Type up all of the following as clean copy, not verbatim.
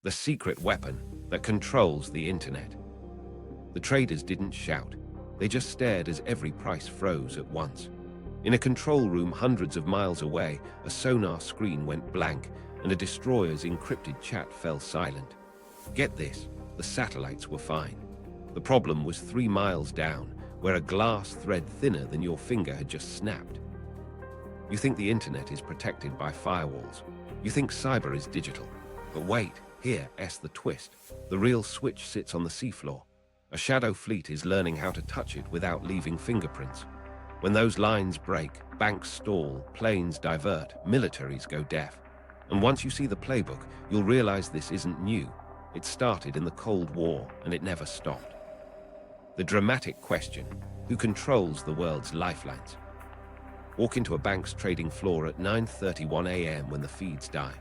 The secret weapon that controls the internet. The traders didn't shout. They just stared as every price froze at once. In a control room hundreds of miles away, a sonar screen went blank and a destroyer's encrypted chat fell silent. Get this, the satellites were fine. The problem was 3 miles down, where a glass thread thinner than your finger had just snapped. You think the internet is protected by firewalls. You think cyber is digital. But wait, here's the twist. The real switch sits on the seafloor. A shadow fleet is learning how to touch it without leaving fingerprints. When those lines break, banks stall, planes divert, militaries go deaf. And once you see the playbook, you'll realize this isn't new. It started in the Cold War, and it never stopped. The dramatic question: who controls the world's lifelines? Walk into a bank's trading floor at 9:31 a.m. when the feeds die.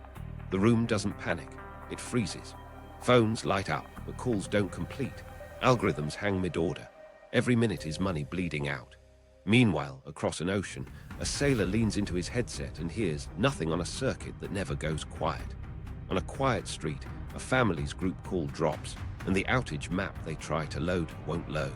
The room doesn't panic, it freezes. Phones light up, but calls don't complete. Algorithms hang mid-order. Every minute is money bleeding out. Meanwhile, across an ocean, a sailor leans into his headset and hears nothing on a circuit that never goes quiet. On a quiet street, a family's group call drops, and the outage map they try to load won't load.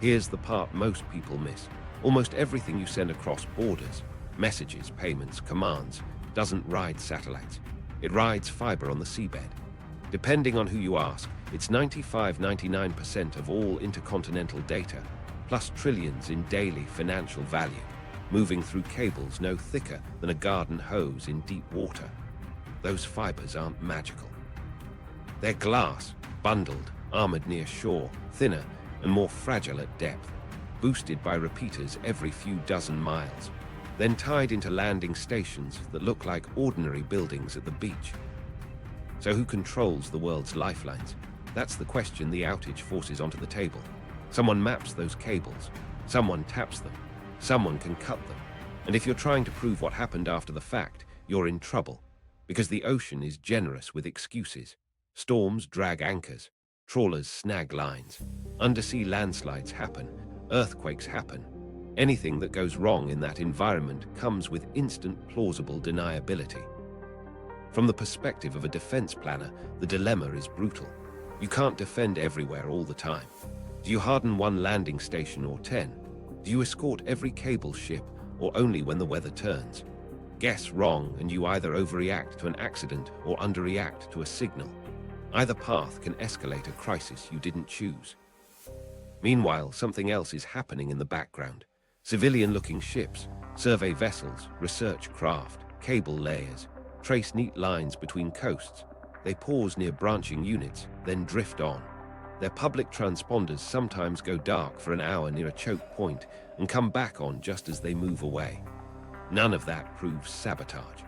Here's the part most people miss. Almost everything you send across borders, messages, payments, commands, doesn't ride satellites. It rides fiber on the seabed. Depending on who you ask, it's 95–99% of all intercontinental data, plus trillions in daily financial value, moving through cables no thicker than a garden hose in deep water. Those fibers aren't magical. They're glass, bundled, armored near shore, thinner and more fragile at depth, boosted by repeaters every few dozen miles, then tied into landing stations that look like ordinary buildings at the beach. So who controls the world's lifelines? That's the question the outage forces onto the table. Someone maps those cables, someone taps them, someone can cut them. And if you're trying to prove what happened after the fact, you're in trouble, because the ocean is generous with excuses. Storms drag anchors, trawlers snag lines, undersea landslides happen, earthquakes happen. Anything that goes wrong in that environment comes with instant plausible deniability. From the perspective of a defense planner, the dilemma is brutal. You can't defend everywhere all the time. Do you harden one landing station or 10? Do you escort every cable ship or only when the weather turns? Guess wrong and you either overreact to an accident or underreact to a signal. Either path can escalate a crisis you didn't choose. Meanwhile, something else is happening in the background. Civilian-looking ships, survey vessels, research craft, cable layers, trace neat lines between coasts. They pause near branching units, then drift on. Their public transponders sometimes go dark for an hour near a choke point and come back on just as they move away. None of that proves sabotage.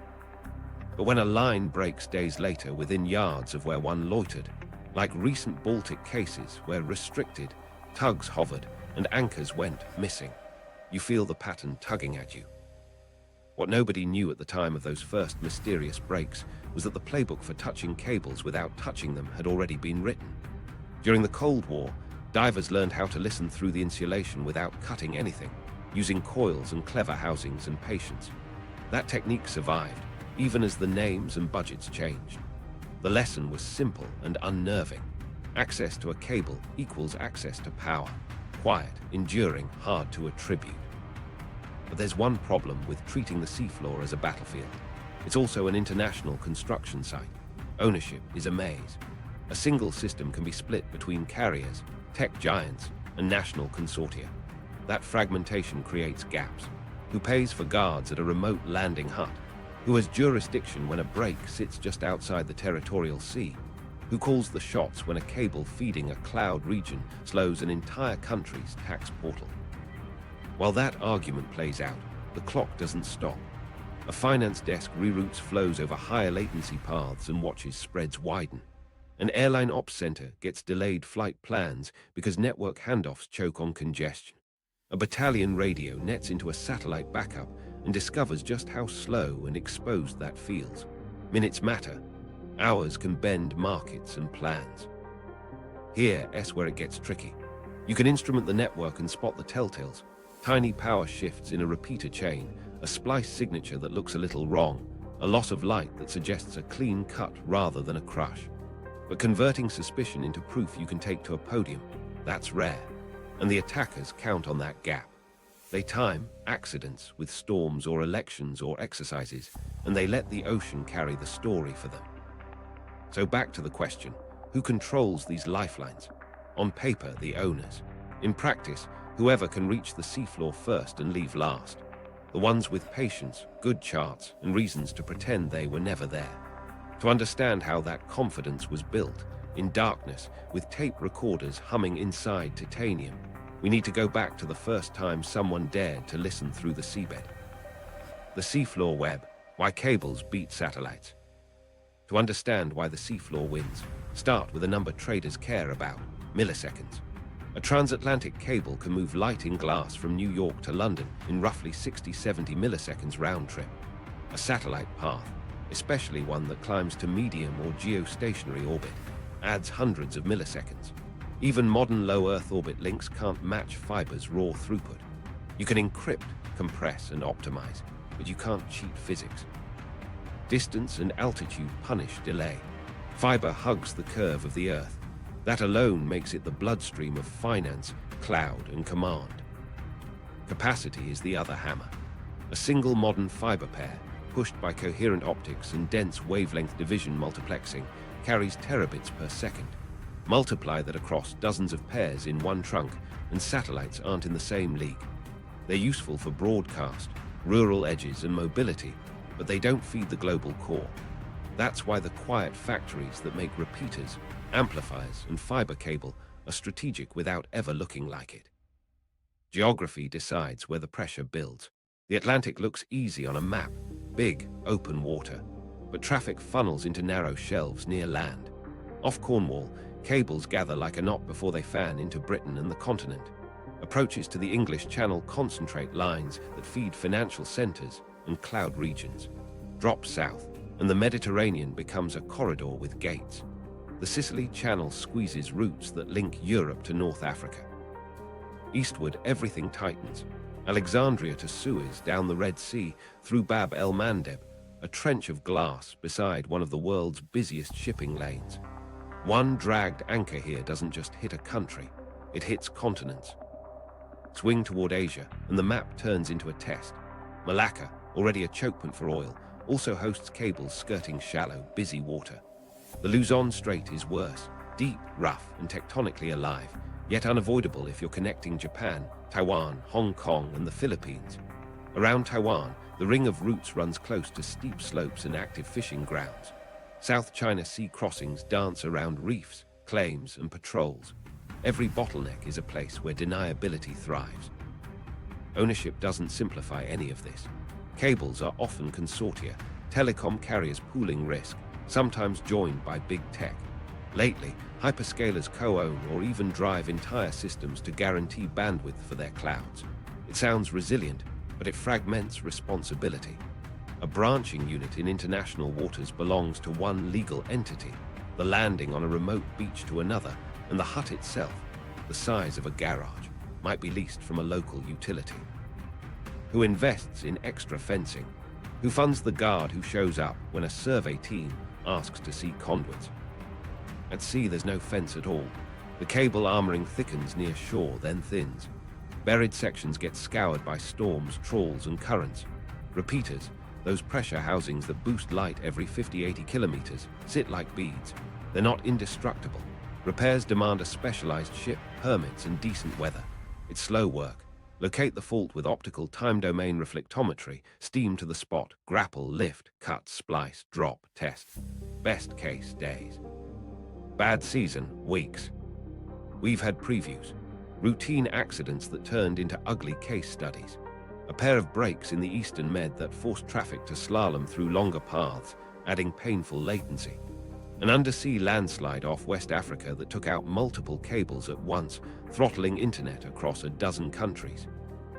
But when a line breaks days later within yards of where one loitered, like recent Baltic cases where restricted, tugs hovered and anchors went missing, you feel the pattern tugging at you. What nobody knew at the time of those first mysterious breaks was that the playbook for touching cables without touching them had already been written. During the Cold War, divers learned how to listen through the insulation without cutting anything, using coils and clever housings and patience. That technique survived, even as the names and budgets changed. The lesson was simple and unnerving. Access to a cable equals access to power. Quiet, enduring, hard to attribute. But there's one problem with treating the seafloor as a battlefield. It's also an international construction site. Ownership is a maze. A single system can be split between carriers, tech giants, and national consortia. That fragmentation creates gaps. Who pays for guards at a remote landing hut? Who has jurisdiction when a break sits just outside the territorial sea? Who calls the shots when a cable feeding a cloud region slows an entire country's tax portal? While that argument plays out, the clock doesn't stop. A finance desk reroutes flows over higher latency paths and watches spreads widen. An airline ops center gets delayed flight plans because network handoffs choke on congestion. A battalion radio nets into a satellite backup and discovers just how slow and exposed that feels. Minutes matter. Hours can bend markets and plans. Here's where it gets tricky. You can instrument the network and spot the telltales. Tiny power shifts in a repeater chain, a splice signature that looks a little wrong, a loss of light that suggests a clean cut rather than a crush. But converting suspicion into proof you can take to a podium, that's rare. And the attackers count on that gap. They time accidents with storms or elections or exercises, and they let the ocean carry the story for them. So back to the question, who controls these lifelines? On paper, the owners. In practice, whoever can reach the seafloor first and leave last. The ones with patience, good charts, and reasons to pretend they were never there. To understand how that confidence was built, in darkness, with tape recorders humming inside titanium, we need to go back to the first time someone dared to listen through the seabed. The seafloor web, why cables beat satellites. To understand why the seafloor wins, start with a number traders care about, milliseconds. A transatlantic cable can move light in glass from New York to London in roughly 60-70 milliseconds round trip. A satellite path, especially one that climbs to medium or geostationary orbit, adds hundreds of milliseconds. Even modern low Earth orbit links can't match fiber's raw throughput. You can encrypt, compress, and optimize, but you can't cheat physics. Distance and altitude punish delay. Fiber hugs the curve of the Earth. That alone makes it the bloodstream of finance, cloud, and command. Capacity is the other hammer. A single modern fiber pair, pushed by coherent optics and dense wavelength division multiplexing, carries terabits per second. Multiply that across dozens of pairs in one trunk, and satellites aren't in the same league. They're useful for broadcast, rural edges, and mobility, but they don't feed the global core. That's why the quiet factories that make repeaters, amplifiers, and fiber cable are strategic without ever looking like it. Geography decides where the pressure builds. The Atlantic looks easy on a map, big, open water, but traffic funnels into narrow shelves near land. Off Cornwall, cables gather like a knot before they fan into Britain and the continent. Approaches to the English Channel concentrate lines that feed financial centers and cloud regions. Drop south, and the Mediterranean becomes a corridor with gates. The Sicily Channel squeezes routes that link Europe to North Africa. Eastward, everything tightens. Alexandria to Suez, down the Red Sea, through Bab el-Mandeb, a trench of glass beside one of the world's busiest shipping lanes. One dragged anchor here doesn't just hit a country, it hits continents. Swing toward Asia, and the map turns into a test. Malacca, already a choke point for oil, also hosts cables skirting shallow, busy water. The Luzon Strait is worse, deep, rough, and tectonically alive, yet unavoidable if you're connecting Japan, Taiwan, Hong Kong, and the Philippines. Around Taiwan, the ring of routes runs close to steep slopes and active fishing grounds. South China Sea crossings dance around reefs, claims, and patrols. Every bottleneck is a place where deniability thrives. Ownership doesn't simplify any of this. Cables are often consortia, telecom carriers pooling risk, sometimes joined by big tech. Lately, hyperscalers co-own or even drive entire systems to guarantee bandwidth for their clouds. It sounds resilient, but it fragments responsibility. A branching unit in international waters belongs to one legal entity, the landing on a remote beach to another, and the hut itself, the size of a garage, might be leased from a local utility. Who invests in extra fencing? Who funds the guard who shows up when a survey team asks to see conduits? At sea, there's no fence at all. The cable armoring thickens near shore, then thins. Buried sections get scoured by storms, trawls, and currents. Repeaters, those pressure housings that boost light every 50-80 kilometers, sit like beads. They're not indestructible. Repairs demand a specialized ship, permits, and decent weather. It's slow work. Locate the fault with optical time-domain reflectometry, steam to the spot, grapple, lift, cut, splice, drop, test. Best case, days. Bad season, weeks. We've had previews. Routine accidents that turned into ugly case studies. A pair of breaks in the Eastern Med that forced traffic to slalom through longer paths, adding painful latency. An undersea landslide off West Africa that took out multiple cables at once, throttling internet across a dozen countries.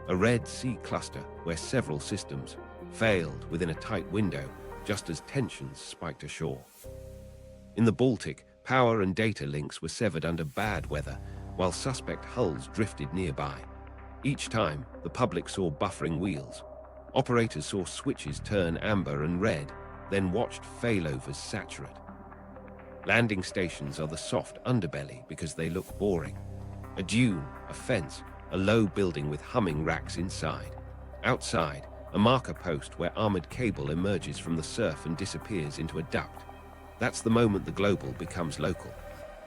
A Red Sea cluster where several systems failed within a tight window, just as tensions spiked ashore. In the Baltic, power and data links were severed under bad weather, while suspect hulls drifted nearby. Each time, the public saw buffering wheels. Operators saw switches turn amber and red, then watched failovers saturate. Landing stations are the soft underbelly because they look boring. A dune, a fence, a low building with humming racks inside. Outside, a marker post where armored cable emerges from the surf and disappears into a duct. That's the moment the global becomes local.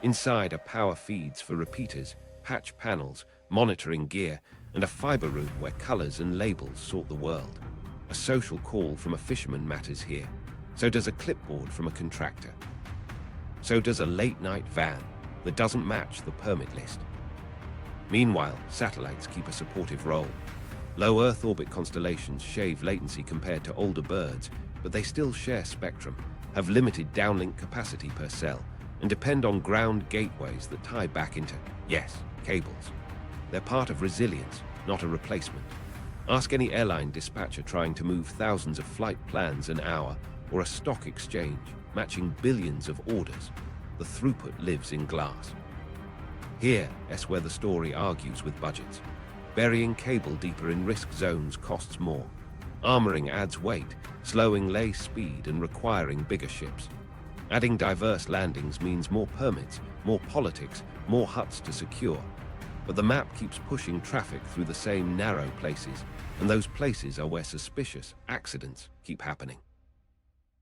Inside are power feeds for repeaters, patch panels, monitoring gear, and a fiber room where colors and labels sort the world. A social call from a fisherman matters here. So does a clipboard from a contractor. So does a late-night van that doesn't match the permit list. Meanwhile, satellites keep a supportive role. Low Earth orbit constellations shave latency compared to older birds, but they still share spectrum, have limited downlink capacity per cell, and depend on ground gateways that tie back into, yes, cables. They're part of resilience, not a replacement. Ask any airline dispatcher trying to move thousands of flight plans an hour, or a stock exchange matching billions of orders. The throughput lives in glass. Here is where the story argues with budgets. Burying cable deeper in risk zones costs more. Armoring adds weight, slowing lay speed and requiring bigger ships. Adding diverse landings means more permits, more politics, more huts to secure. But the map keeps pushing traffic through the same narrow places, and those places are where suspicious accidents keep happening.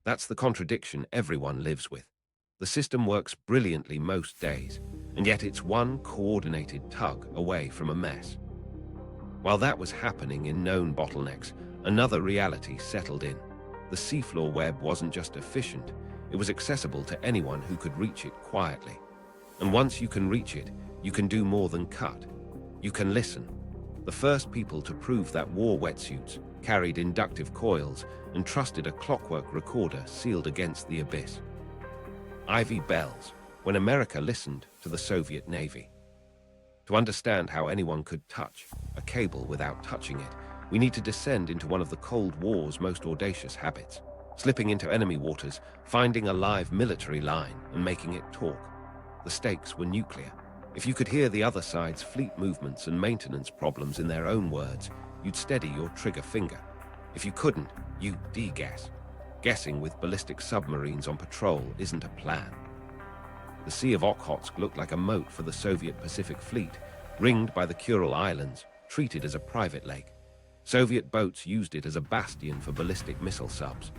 That's the contradiction everyone lives with. The system works brilliantly most days, and yet it's one coordinated tug away from a mess. While that was happening in known bottlenecks, another reality settled in. The seafloor web wasn't just efficient, it was accessible to anyone who could reach it quietly. And once you can reach it, you can do more than cut. You can listen. The first people to prove that wore wetsuits, carried inductive coils, and trusted a clockwork recorder sealed against the abyss. Ivy bells, when America listened to the Soviet Navy. To understand how anyone could touch a cable without touching it, we need to descend into one of the Cold War's most audacious habits, slipping into enemy waters, finding a live military line and making it talk. The stakes were nuclear. If you could hear the other side's fleet movements and maintenance problems in their own words, you'd steady your trigger finger. If you couldn't, you'd de-guess. Guessing with ballistic submarines on patrol isn't a plan. The Sea of Okhotsk looked like a moat for the Soviet Pacific Fleet, ringed by the Kuril Islands, treated as a private lake. Soviet boats used it as a bastion for ballistic missile subs.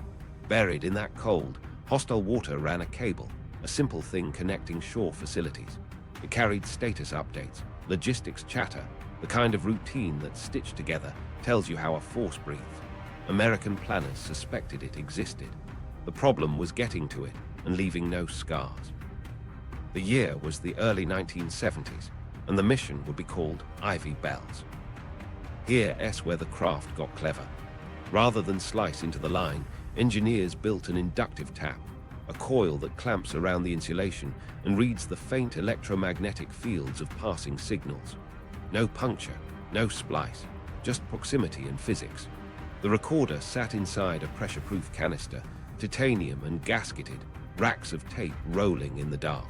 Buried in that cold, hostile water ran a cable, a simple thing connecting shore facilities. It carried status updates, logistics chatter, the kind of routine that, stitched together, tells you how a force breathes. American planners suspected it existed. The problem was getting to it and leaving no scars. The year was the early 1970s, and the mission would be called Ivy Bells. Here's where the craft got clever. Rather than slice into the line, engineers built an inductive tap, a coil that clamps around the insulation and reads the faint electromagnetic fields of passing signals. No puncture, no splice, just proximity and physics. The recorder sat inside a pressure-proof canister, titanium and gasketed, racks of tape rolling in the dark.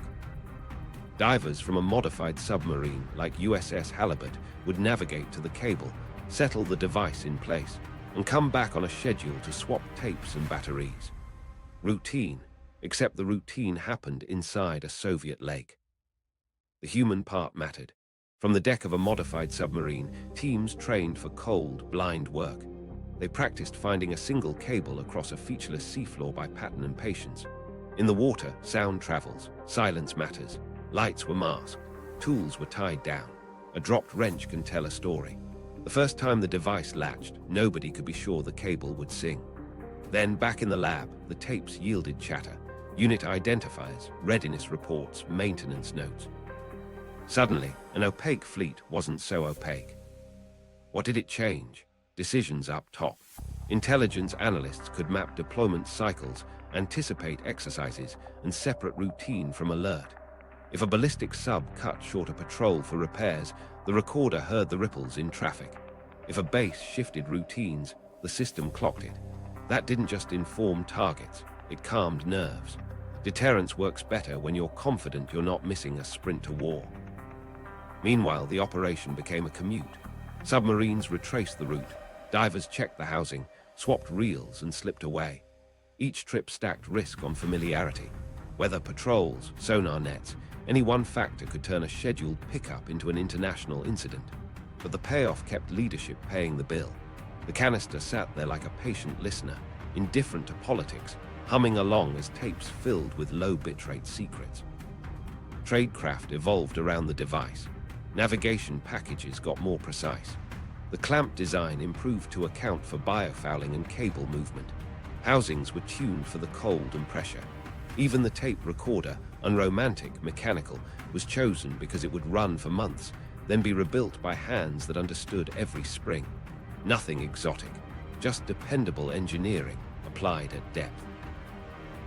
Divers from a modified submarine like USS Halibut would navigate to the cable, settle the device in place, and come back on a schedule to swap tapes and batteries. Routine, except the routine happened inside a Soviet lake. The human part mattered. From the deck of a modified submarine, teams trained for cold, blind work. They practiced finding a single cable across a featureless seafloor by pattern and patience. In the water, sound travels, silence matters. Lights were masked, tools were tied down. A dropped wrench can tell a story. The first time the device latched, nobody could be sure the cable would sing. Then, back in the lab, the tapes yielded chatter. Unit identifiers, readiness reports, maintenance notes. Suddenly, an opaque fleet wasn't so opaque. What did it change? Decisions up top. Intelligence analysts could map deployment cycles, anticipate exercises, and separate routine from alert. If a ballistic sub cut short a patrol for repairs, the recorder heard the ripples in traffic. If a base shifted routines, the system clocked it. That didn't just inform targets, it calmed nerves. Deterrence works better when you're confident you're not missing a sprint to war. Meanwhile, the operation became a commute. Submarines retraced the route. Divers checked the housing, swapped reels, and slipped away. Each trip stacked risk on familiarity. Weather patrols, sonar nets, any one factor could turn a scheduled pickup into an international incident. But the payoff kept leadership paying the bill. The canister sat there like a patient listener, indifferent to politics, humming along as tapes filled with low bitrate secrets. Tradecraft evolved around the device. Navigation packages got more precise. The clamp design improved to account for biofouling and cable movement. Housings were tuned for the cold and pressure. Even the tape recorder, unromantic, mechanical, was chosen because it would run for months, then be rebuilt by hands that understood every spring. Nothing exotic, just dependable engineering applied at depth.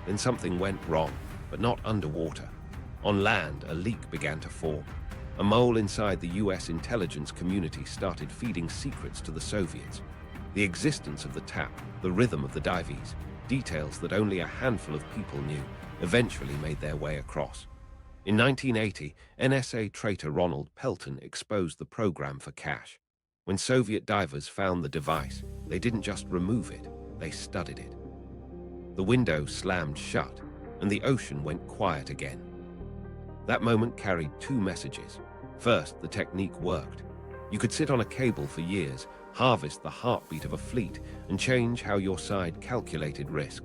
Then something went wrong, but not underwater. On land, a leak began to form. A mole inside the US intelligence community started feeding secrets to the Soviets. The existence of the tap, the rhythm of the dives, details that only a handful of people knew, eventually made their way across. In 1980, NSA traitor Ronald Pelton exposed the program for cache. When Soviet divers found the device, they didn't just remove it, they studied it. The window slammed shut, and the ocean went quiet again. That moment carried two messages. First, the technique worked. You could sit on a cable for years, harvest the heartbeat of a fleet, and change how your side calculated risk.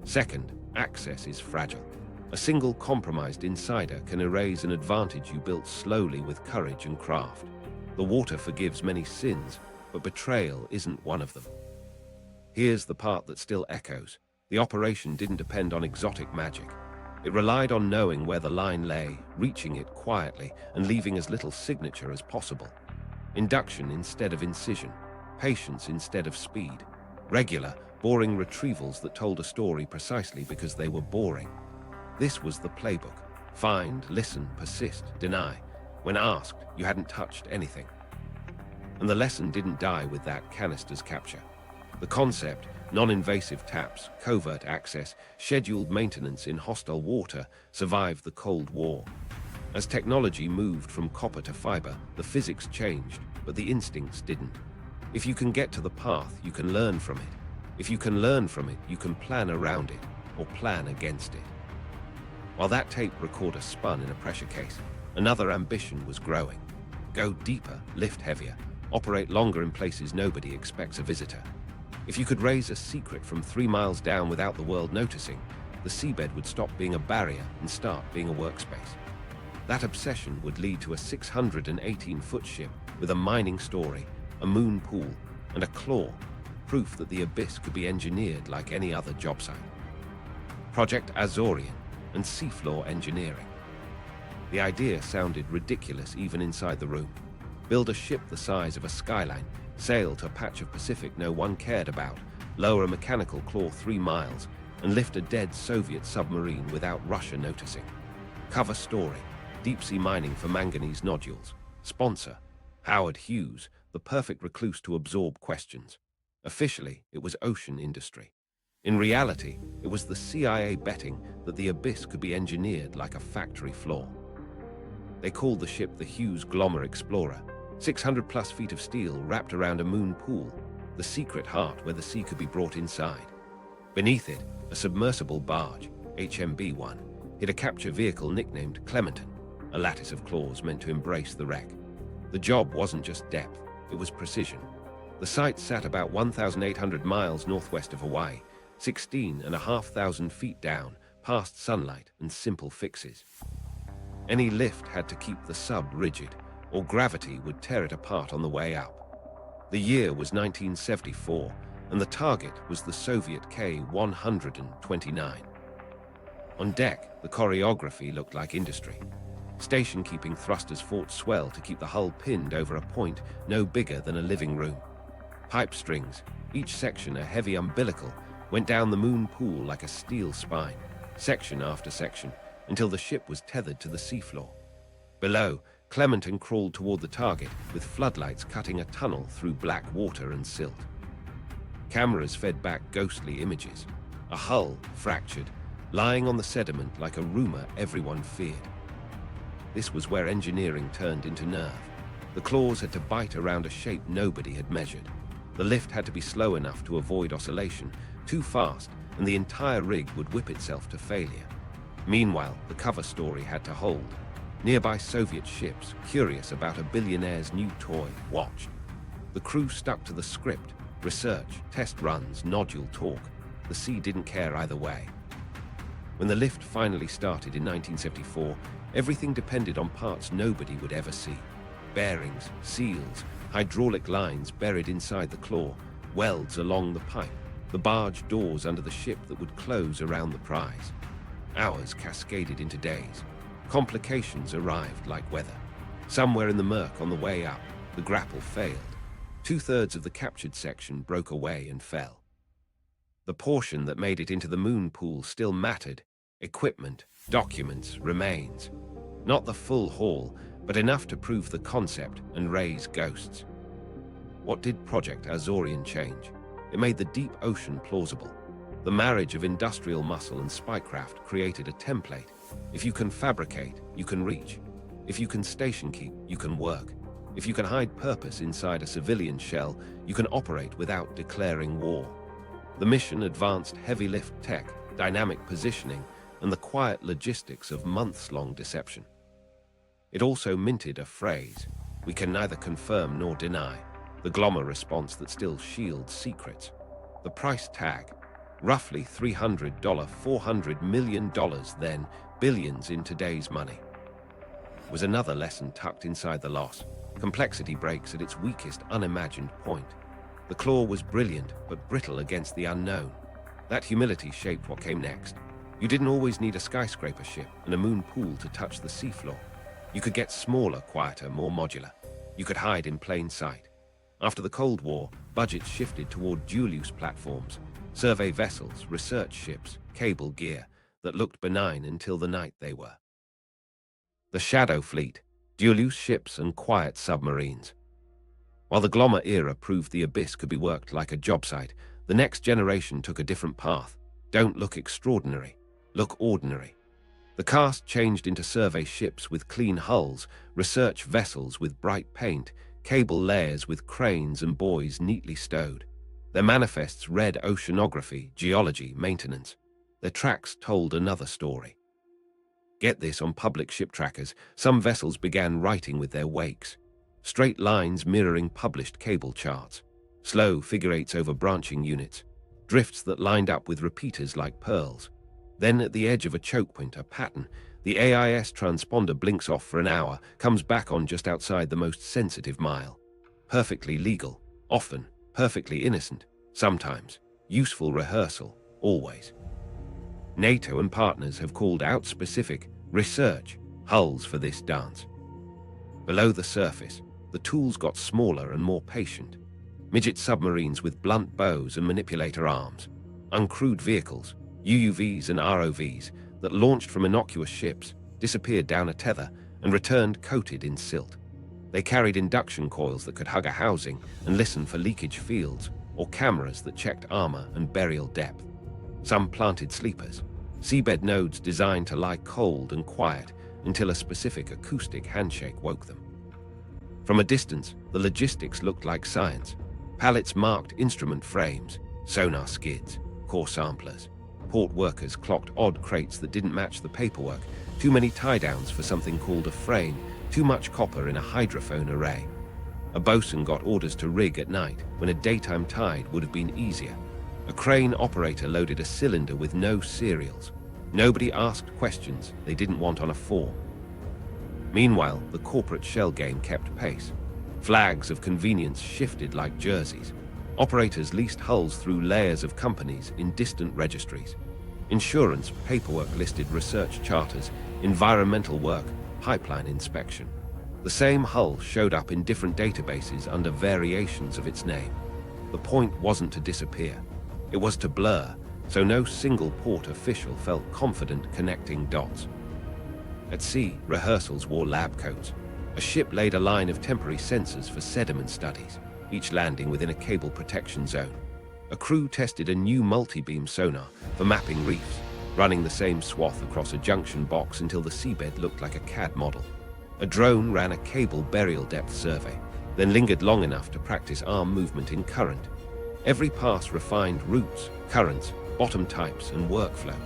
Second, access is fragile. A single compromised insider can erase an advantage you built slowly with courage and craft. The water forgives many sins, but betrayal isn't one of them. Here's the part that still echoes. The operation didn't depend on exotic magic. It relied on knowing where the line lay, reaching it quietly, and leaving as little signature as possible. Induction instead of incision, patience instead of speed. Regular, boring retrievals that told a story precisely because they were boring. This was the playbook. Find, listen, persist, deny. When asked, you hadn't touched anything. And the lesson didn't die with that canister's capture. The concept, non-invasive taps, covert access, scheduled maintenance in hostile water, survived the Cold War. As technology moved from copper to fiber, the physics changed, but the instincts didn't. If you can get to the path, you can learn from it. If you can learn from it, you can plan around it, or plan against it. While that tape recorder spun in a pressure case, another ambition was growing. Go deeper, lift heavier, operate longer in places nobody expects a visitor. If you could raise a secret from 3 miles down without the world noticing, the seabed would stop being a barrier and start being a workspace. That obsession would lead to a 618-foot ship with a mining story, a moon pool, and a claw, proof that the abyss could be engineered like any other job site. Project Azorian and seafloor engineering. The idea sounded ridiculous even inside the room. Build a ship the size of a skyline, sail to a patch of Pacific no one cared about, lower a mechanical claw 3 miles, and lift a dead Soviet submarine without Russia noticing. Cover story, deep-sea mining for manganese nodules. Sponsor, Howard Hughes, the perfect recluse to absorb questions. Officially, it was ocean industry. In reality, it was the CIA betting that the abyss could be engineered like a factory floor. They called the ship the Hughes Glommer Explorer, 600-plus feet of steel wrapped around a moon pool, the secret heart where the sea could be brought inside. Beneath it, a submersible barge, HMB-1, hid a capture vehicle nicknamed Clementon, a lattice of claws meant to embrace the wreck. The job wasn't just depth, it was precision. The site sat about 1,800 miles northwest of Hawaii, 16,500 feet down, past sunlight and simple fixes. Any lift had to keep the sub rigid, or gravity would tear it apart on the way up. The year was 1974, and the target was the Soviet K-129. On deck, the choreography looked like industry. Station-keeping thrusters fought swell to keep the hull pinned over a point no bigger than a living room. Pipe strings, each section a heavy umbilical, went down the moon pool like a steel spine, section after section, until the ship was tethered to the seafloor. Below, Clementon crawled toward the target, with floodlights cutting a tunnel through black water and silt. Cameras fed back ghostly images. A hull, fractured, lying on the sediment like a rumor everyone feared. This was where engineering turned into nerve. The claws had to bite around a shape nobody had measured. The lift had to be slow enough to avoid oscillation, too fast, and the entire rig would whip itself to failure. Meanwhile, the cover story had to hold. Nearby Soviet ships, curious about a billionaire's new toy, watched. The crew stuck to the script: research, test runs, nodule talk. The sea didn't care either way. When the lift finally started in 1974, everything depended on parts nobody would ever see. Bearings, seals, hydraulic lines buried inside the claw, welds along the pipe, the barge doors under the ship that would close around the prize. Hours cascaded into days. Complications arrived like weather. Somewhere in the murk on the way up, the grapple failed. 2/3 of the captured section broke away and fell. The portion that made it into the moon pool still mattered. Equipment, documents, remains. Not the full haul, but enough to prove the concept and raise ghosts. What did Project Azorian change? It made the deep ocean plausible. The marriage of industrial muscle and spycraft created a template. If you can fabricate, you can reach. If you can station keep, you can work. If you can hide purpose inside a civilian shell, you can operate without declaring war. The mission advanced heavy lift tech, dynamic positioning, and the quiet logistics of months-long deception. It also minted a phrase: "We can neither confirm nor deny," the Glommer response that still shields secrets. The price tag: roughly $300, $400 million then, billions in today's money. Was another lesson tucked inside the loss. Complexity breaks at its weakest, unimagined point. The claw was brilliant, but brittle against the unknown. That humility shaped what came next. You didn't always need a skyscraper ship and a moon pool to touch the seafloor. You could get smaller, quieter, more modular. You could hide in plain sight. After the Cold War, budgets shifted toward dual-use platforms, survey vessels, research ships, cable gear that looked benign until the night they were. The Shadow Fleet, dual-use ships and quiet submarines. While the Glommer era proved the abyss could be worked like a job site, the next generation took a different path. Don't look extraordinary, look ordinary. The cast changed into survey ships with clean hulls, research vessels with bright paint, cable layers with cranes and buoys neatly stowed. Their manifests read oceanography, geology, maintenance. Their tracks told another story. Get this, on public ship trackers, some vessels began writing with their wakes. Straight lines mirroring published cable charts. Slow figure eights over branching units. Drifts that lined up with repeaters like pearls. Then at the edge of a choke point, a pattern. The AIS transponder blinks off for an hour, comes back on just outside the most sensitive mile. Perfectly legal, often. Perfectly innocent, sometimes. Useful rehearsal, always. NATO and partners have called out specific research hulls for this dance. Below the surface, the tools got smaller and more patient. Midget submarines with blunt bows and manipulator arms. Uncrewed vehicles, UUVs and ROVs, that launched from innocuous ships, disappeared down a tether, and returned coated in silt. They carried induction coils that could hug a housing and listen for leakage fields, or cameras that checked armor and burial depth. Some planted sleepers, seabed nodes designed to lie cold and quiet until a specific acoustic handshake woke them. From a distance, the logistics looked like science. Pallets marked instrument frames, sonar skids, core samplers. Port workers clocked odd crates that didn't match the paperwork, too many tie-downs for something called a frame, too much copper in a hydrophone array. A bosun got orders to rig at night when a daytime tide would have been easier. A crane operator loaded a cylinder with no serials. Nobody asked questions they didn't want on a form. Meanwhile, the corporate shell game kept pace. Flags of convenience shifted like jerseys. Operators leased hulls through layers of companies in distant registries. Insurance paperwork listed research charters, environmental work, pipeline inspection. The same hull showed up in different databases under variations of its name. The point wasn't to disappear. It was to blur, so no single port official felt confident connecting dots. At sea, rehearsals wore lab coats. A ship laid a line of temporary sensors for sediment studies, each landing within a cable protection zone. A crew tested a new multi-beam sonar for mapping reefs, running the same swath across a junction box until the seabed looked like a CAD model. A drone ran a cable burial depth survey, then lingered long enough to practice arm movement in current. Every pass refined routes, currents, bottom types and workflow.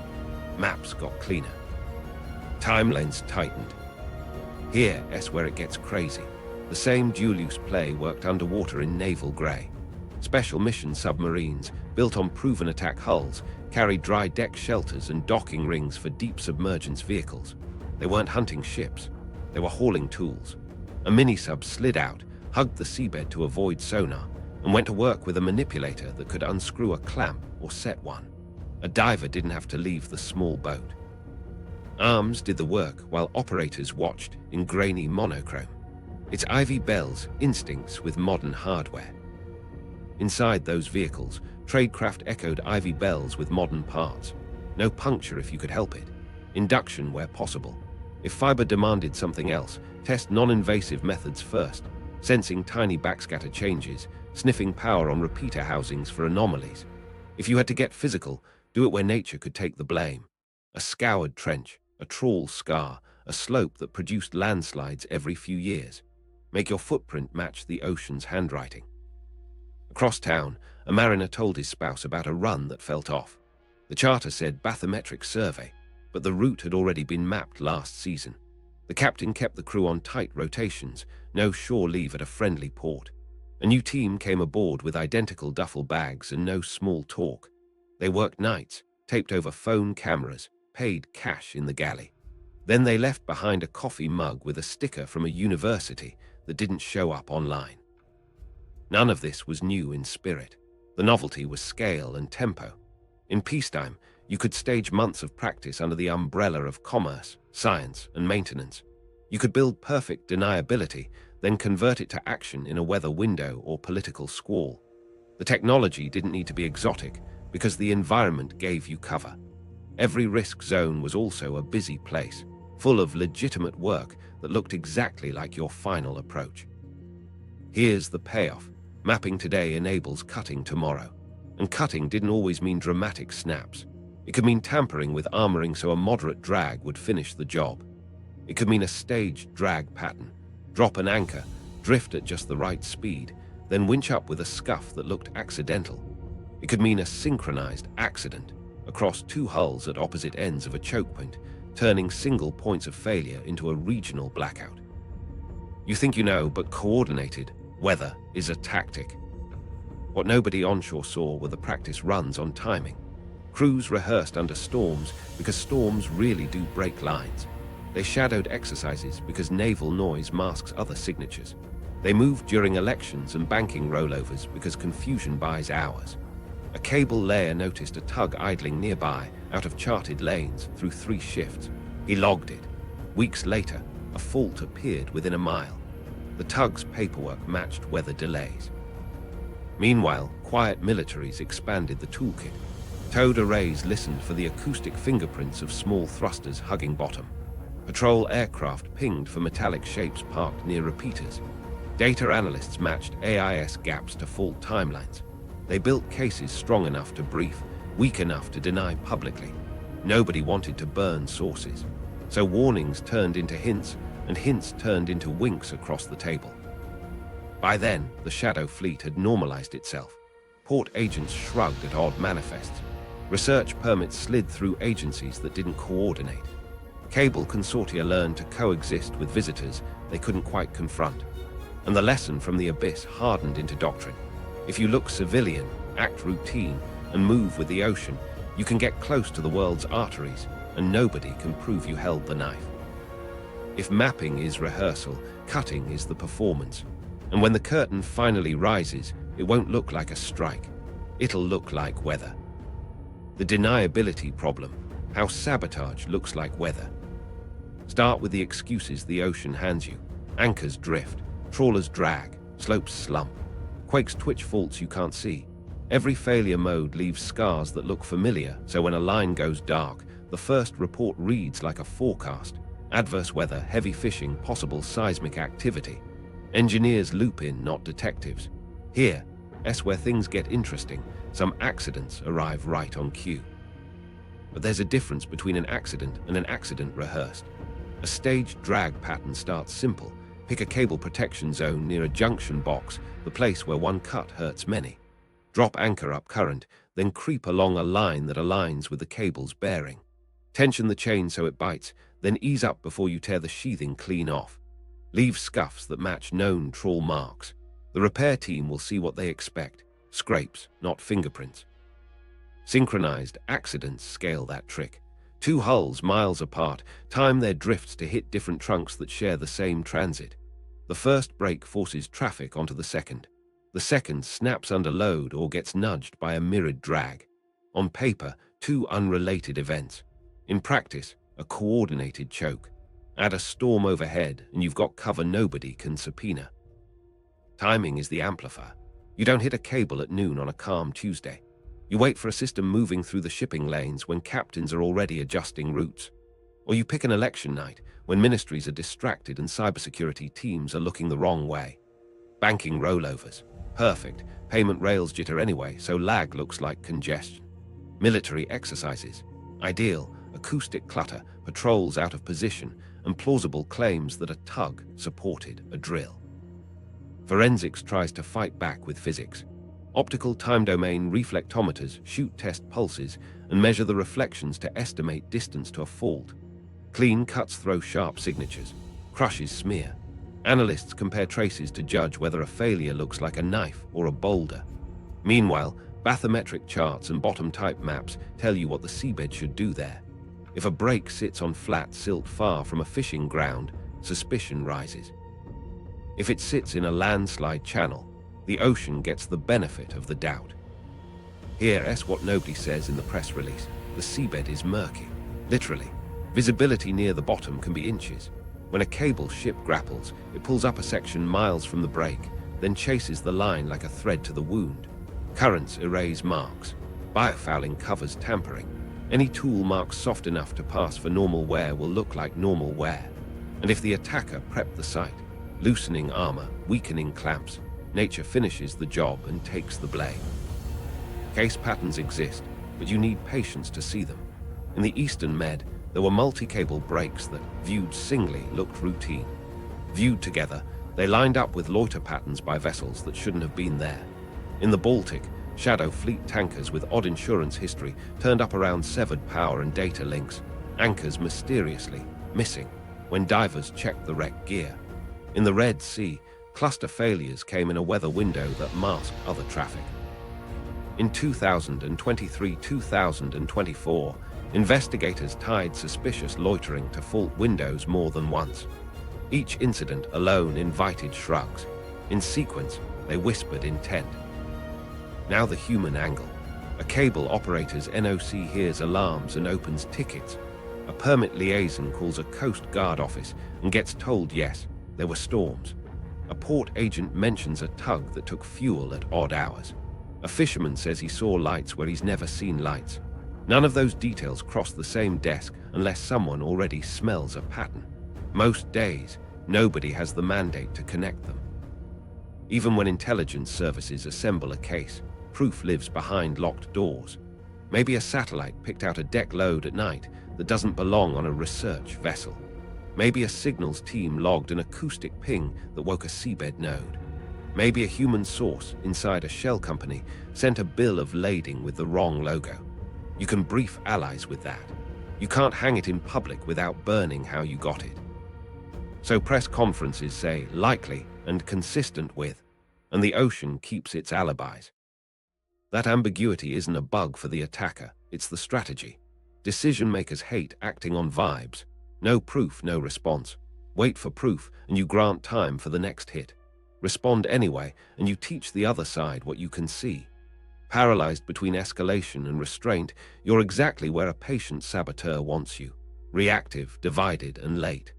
Maps got cleaner. Timelines tightened. Here's where it gets crazy. The same dual-use play worked underwater in naval grey. Special mission submarines, built on proven attack hulls, carried dry deck shelters and docking rings for deep submergence vehicles. They weren't hunting ships. They were hauling tools. A mini-sub slid out, hugged the seabed to avoid sonar, and went to work with a manipulator that could unscrew a clamp or set one. A diver didn't have to leave the small boat. Arms did the work while operators watched in grainy monochrome. It's Ivy Bell's instincts with modern hardware. Inside those vehicles, tradecraft echoed Ivy Bells with modern parts. No puncture if you could help it. Induction where possible. If fiber demanded something else, test non-invasive methods first, sensing tiny backscatter changes, sniffing power on repeater housings for anomalies. If you had to get physical, do it where nature could take the blame. A scoured trench, a trawl scar, a slope that produced landslides every few years. Make your footprint match the ocean's handwriting. Across town, a mariner told his spouse about a run that felt off. The charter said bathymetric survey, but the route had already been mapped last season. The captain kept the crew on tight rotations, no shore leave at a friendly port. A new team came aboard with identical duffel bags and no small talk. They worked nights, taped over phone cameras, paid cash in the galley. Then they left behind a coffee mug with a sticker from a university that didn't show up online. None of this was new in spirit. The novelty was scale and tempo. In peacetime, you could stage months of practice under the umbrella of commerce, science, and maintenance. You could build perfect deniability, then convert it to action in a weather window or political squall. The technology didn't need to be exotic because the environment gave you cover. Every risk zone was also a busy place, full of legitimate work that looked exactly like your final approach. Here's the payoff. Mapping today enables cutting tomorrow. And cutting didn't always mean dramatic snaps. It could mean tampering with armoring so a moderate drag would finish the job. It could mean a staged drag pattern. Drop an anchor, drift at just the right speed, then winch up with a scuff that looked accidental. It could mean a synchronized accident across two hulls at opposite ends of a choke point, turning single points of failure into a regional blackout. You think you know, but coordinated weather is a tactic. What nobody onshore saw were the practice runs on timing. Crews rehearsed under storms because storms really do break lines. They shadowed exercises because naval noise masks other signatures. They moved during elections and banking rollovers because confusion buys hours. A cable layer noticed a tug idling nearby out of charted lanes through 3 shifts. He logged it. Weeks later, a fault appeared within a mile. The tug's paperwork matched weather delays. Meanwhile, quiet militaries expanded the toolkit. Towed arrays listened for the acoustic fingerprints of small thrusters hugging bottom. Patrol aircraft pinged for metallic shapes parked near repeaters. Data analysts matched AIS gaps to fault timelines. They built cases strong enough to brief, weak enough to deny publicly. Nobody wanted to burn sources. So warnings turned into hints, and hints turned into winks across the table. By then, the Shadow Fleet had normalized itself. Port agents shrugged at odd manifests. Research permits slid through agencies that didn't coordinate. Cable consortia learned to coexist with visitors they couldn't quite confront. And the lesson from the abyss hardened into doctrine. If you look civilian, act routine, and move with the ocean, you can get close to the world's arteries, and nobody can prove you held the knife. If mapping is rehearsal, cutting is the performance. And when the curtain finally rises, it won't look like a strike. It'll look like weather. The deniability problem, how sabotage looks like weather. Start with the excuses the ocean hands you. Anchors drift, trawlers drag, slopes slump, quakes twitch faults you can't see. Every failure mode leaves scars that look familiar, so when a line goes dark, the first report reads like a forecast. Adverse weather, heavy fishing, possible seismic activity. Engineers loop in, not detectives. Here's where things get interesting. Some accidents arrive right on cue. But there's a difference between an accident and an accident rehearsed. A staged drag pattern starts simple. Pick a cable protection zone near a junction box, the place where one cut hurts many. Drop anchor up current, then creep along a line that aligns with the cable's bearing. Tension the chain so it bites, then ease up before you tear the sheathing clean off. Leave scuffs that match known trawl marks. The repair team will see what they expect. Scrapes, not fingerprints. Synchronized accidents scale that trick. Two hulls miles apart time their drifts to hit different trunks that share the same transit. The first brake forces traffic onto the second. The second snaps under load or gets nudged by a mirrored drag. On paper, two unrelated events. In practice, a coordinated choke. Add a storm overhead and you've got cover nobody can subpoena. Timing is the amplifier. You don't hit a cable at noon on a calm Tuesday. You wait for a system moving through the shipping lanes when captains are already adjusting routes. Or you pick an election night when ministries are distracted and cybersecurity teams are looking the wrong way. Banking rollovers. Perfect. Payment rails jitter anyway, so lag looks like congestion. Military exercises. Ideal. Acoustic clutter, patrols out of position, and plausible claims that a tug supported a drill. Forensics tries to fight back with physics. Optical time domain reflectometers shoot test pulses and measure the reflections to estimate distance to a fault. Clean cuts throw sharp signatures. Crushes smear. Analysts compare traces to judge whether a failure looks like a knife or a boulder. Meanwhile, bathymetric charts and bottom type maps tell you what the seabed should do there. If a break sits on flat silt far from a fishing ground, suspicion rises. If it sits in a landslide channel, the ocean gets the benefit of the doubt. Here's what nobody says in the press release. The seabed is murky. Literally. Visibility near the bottom can be inches. When a cable ship grapples, it pulls up a section miles from the break, then chases the line like a thread to the wound. Currents erase marks. Biofouling covers tampering. Any tool marked soft enough to pass for normal wear will look like normal wear. And if the attacker prepped the site, loosening armor, weakening clamps, nature finishes the job and takes the blame. Case patterns exist, but you need patience to see them. In the Eastern Med, there were multi-cable breaks that, viewed singly, looked routine. Viewed together, they lined up with loiter patterns by vessels that shouldn't have been there. In the Baltic, Shadow fleet tankers with odd insurance history turned up around severed power and data links, anchors mysteriously missing when divers checked the wreck gear. In the Red Sea, cluster failures came in a weather window that masked other traffic. In 2023-2024, investigators tied suspicious loitering to fault windows more than once. Each incident alone invited shrugs. In sequence, they whispered intent. Now the human angle. A cable operator's NOC hears alarms and opens tickets. A permit liaison calls a Coast Guard office and gets told yes, there were storms. A port agent mentions a tug that took fuel at odd hours. A fisherman says he saw lights where he's never seen lights. None of those details cross the same desk unless someone already smells a pattern. Most days, nobody has the mandate to connect them. Even when intelligence services assemble a case, proof lives behind locked doors. Maybe a satellite picked out a deck load at night that doesn't belong on a research vessel. Maybe a signals team logged an acoustic ping that woke a seabed node. Maybe a human source inside a shell company sent a bill of lading with the wrong logo. You can brief allies with that. You can't hang it in public without burning how you got it. So press conferences say likely and consistent with, and the ocean keeps its alibis. That ambiguity isn't a bug for the attacker, it's the strategy. Decision makers hate acting on vibes. No proof, no response. Wait for proof, and you grant time for the next hit. Respond anyway, and you teach the other side what you can see. Paralyzed between escalation and restraint, you're exactly where a patient saboteur wants you. Reactive, divided, and late.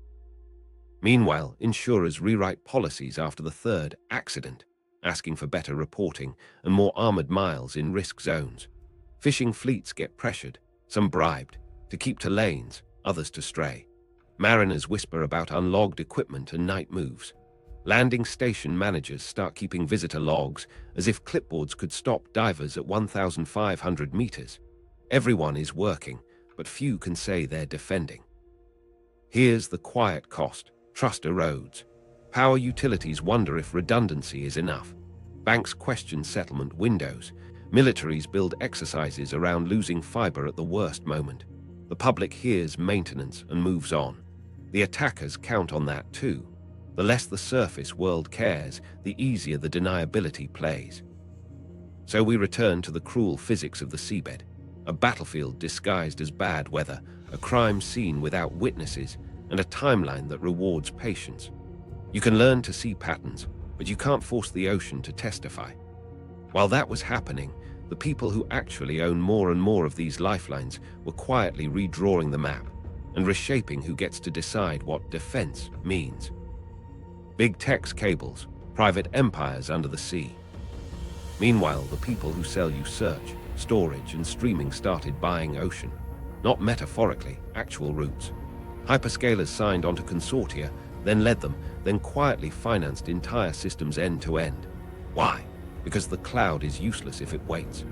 Meanwhile, insurers rewrite policies after the third accident, asking for better reporting and more armored miles in risk zones. Fishing fleets get pressured, some bribed, to keep to lanes, others to stray. Mariners whisper about unlogged equipment and night moves. Landing station managers start keeping visitor logs as if clipboards could stop divers at 1,500 meters. Everyone is working, but few can say they're defending. Here's the quiet cost. Trust erodes. Power utilities wonder if redundancy is enough. Banks question settlement windows, Militaries build exercises around losing fiber at the worst moment. The public hears maintenance and moves on. The attackers count on that too. The less the surface world cares, the easier the deniability plays. So we return to the cruel physics of the seabed, a battlefield disguised as bad weather, a crime scene without witnesses, and a timeline that rewards patience. You can learn to see patterns, but you can't force the ocean to testify. While that was happening, the people who actually own more and more of these lifelines were quietly redrawing the map and reshaping who gets to decide what defense means. Big tech's cables, private empires under the sea. Meanwhile, the people who sell you search, storage, and streaming started buying ocean. Not metaphorically, actual routes. Hyperscalers signed onto consortia, then led them, then quietly financed entire systems end to end. Why? Because the cloud is useless if it waits.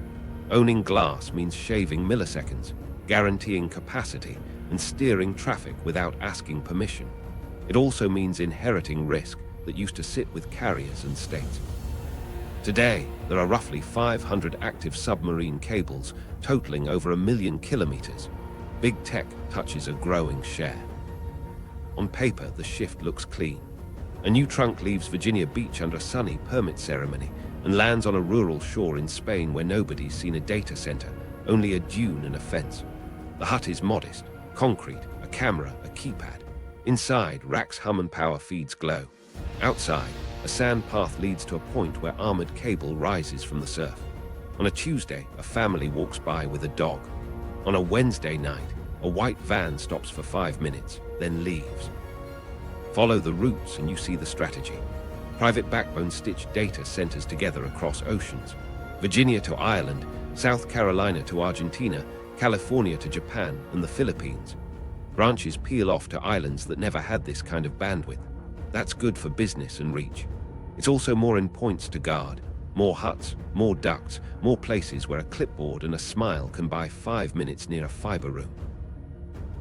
Owning glass means shaving milliseconds, guaranteeing capacity, and steering traffic without asking permission. It also means inheriting risk that used to sit with carriers and states. Today, there are roughly 500 active submarine cables, totaling over 1 million kilometers. Big tech touches a growing share. On paper, the shift looks clean. A new trunk leaves Virginia Beach under a sunny permit ceremony and lands on a rural shore in Spain where nobody's seen a data center, only a dune and a fence. The hut is modest, concrete, a camera, a keypad. Inside, racks hum and power feeds glow. Outside, a sand path leads to a point where armored cable rises from the surf. On a Tuesday, a family walks by with a dog. On a Wednesday night, a white van stops for 5 minutes, then leaves. Follow the routes and you see the strategy. Private backbone stitch data centers together across oceans. Virginia to Ireland, South Carolina to Argentina, California to Japan and the Philippines. Branches peel off to islands that never had this kind of bandwidth. That's good for business and reach. It's also more endpoints to guard, more huts, more ducts, more places where a clipboard and a smile can buy 5 minutes near a fiber room.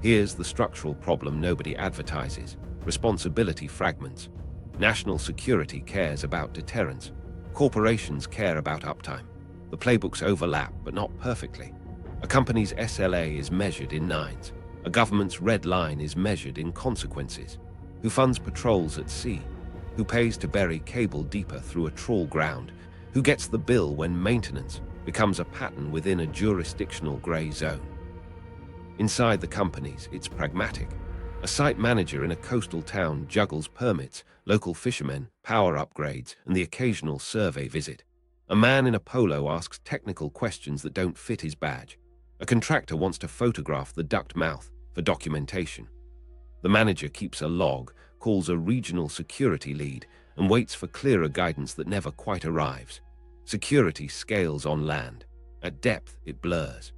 Here's the structural problem nobody advertises: responsibility fragments. National security cares about deterrence. Corporations care about uptime. The playbooks overlap, but not perfectly. A company's SLA is measured in nines. A government's red line is measured in consequences. Who funds patrols at sea? Who pays to bury cable deeper through a trawl ground? Who gets the bill when maintenance becomes a pattern within a jurisdictional gray zone? Inside the companies, it's pragmatic. A site manager in a coastal town juggles permits, local fishermen, power upgrades, and the occasional survey visit. A man in a polo asks technical questions that don't fit his badge. A contractor wants to photograph the duct mouth for documentation. The manager keeps a log, calls a regional security lead, and waits for clearer guidance that never quite arrives. Security scales on land. At depth, it blurs.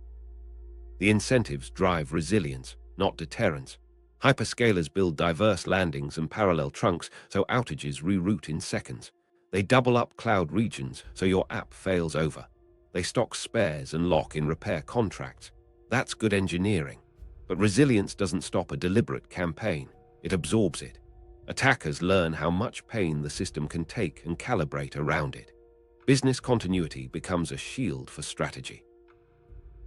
The incentives drive resilience, not deterrence. Hyperscalers build diverse landings and parallel trunks so outages reroute in seconds. They double up cloud regions so your app fails over. They stock spares and lock in repair contracts. That's good engineering. But resilience doesn't stop a deliberate campaign. It absorbs it. Attackers learn how much pain the system can take and calibrate around it. Business continuity becomes a shield for strategy.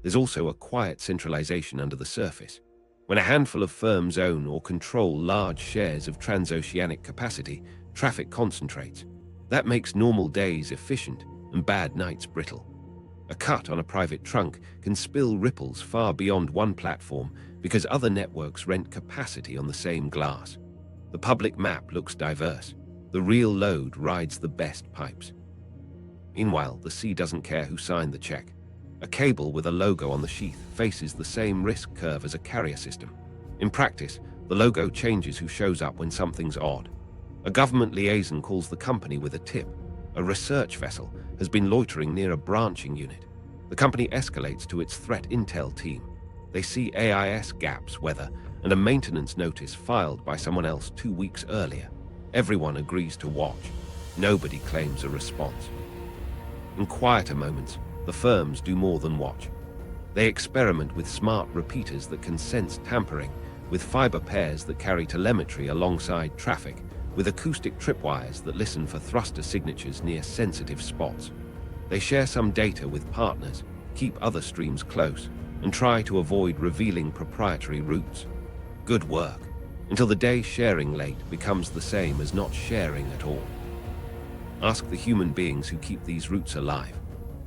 There's also a quiet centralization under the surface. When a handful of firms own or control large shares of transoceanic capacity, traffic concentrates. That makes normal days efficient and bad nights brittle. A cut on a private trunk can spill ripples far beyond one platform because other networks rent capacity on the same glass. The public map looks diverse. The real load rides the best pipes. Meanwhile, the sea doesn't care who signed the check. A cable with a logo on the sheath faces the same risk curve as a carrier system. In practice, the logo changes who shows up when something's odd. A government liaison calls the company with a tip. A research vessel has been loitering near a branching unit. The company escalates to its threat intel team. They see AIS gaps, weather, and a maintenance notice filed by someone else 2 weeks earlier. Everyone agrees to watch. Nobody claims a response. In quieter moments, the firms do more than watch. They experiment with smart repeaters that can sense tampering, with fiber pairs that carry telemetry alongside traffic, with acoustic tripwires that listen for thruster signatures near sensitive spots. They share some data with partners, keep other streams close, and try to avoid revealing proprietary routes. Good work, until the day sharing late becomes the same as not sharing at all. Ask the human beings who keep these routes alive.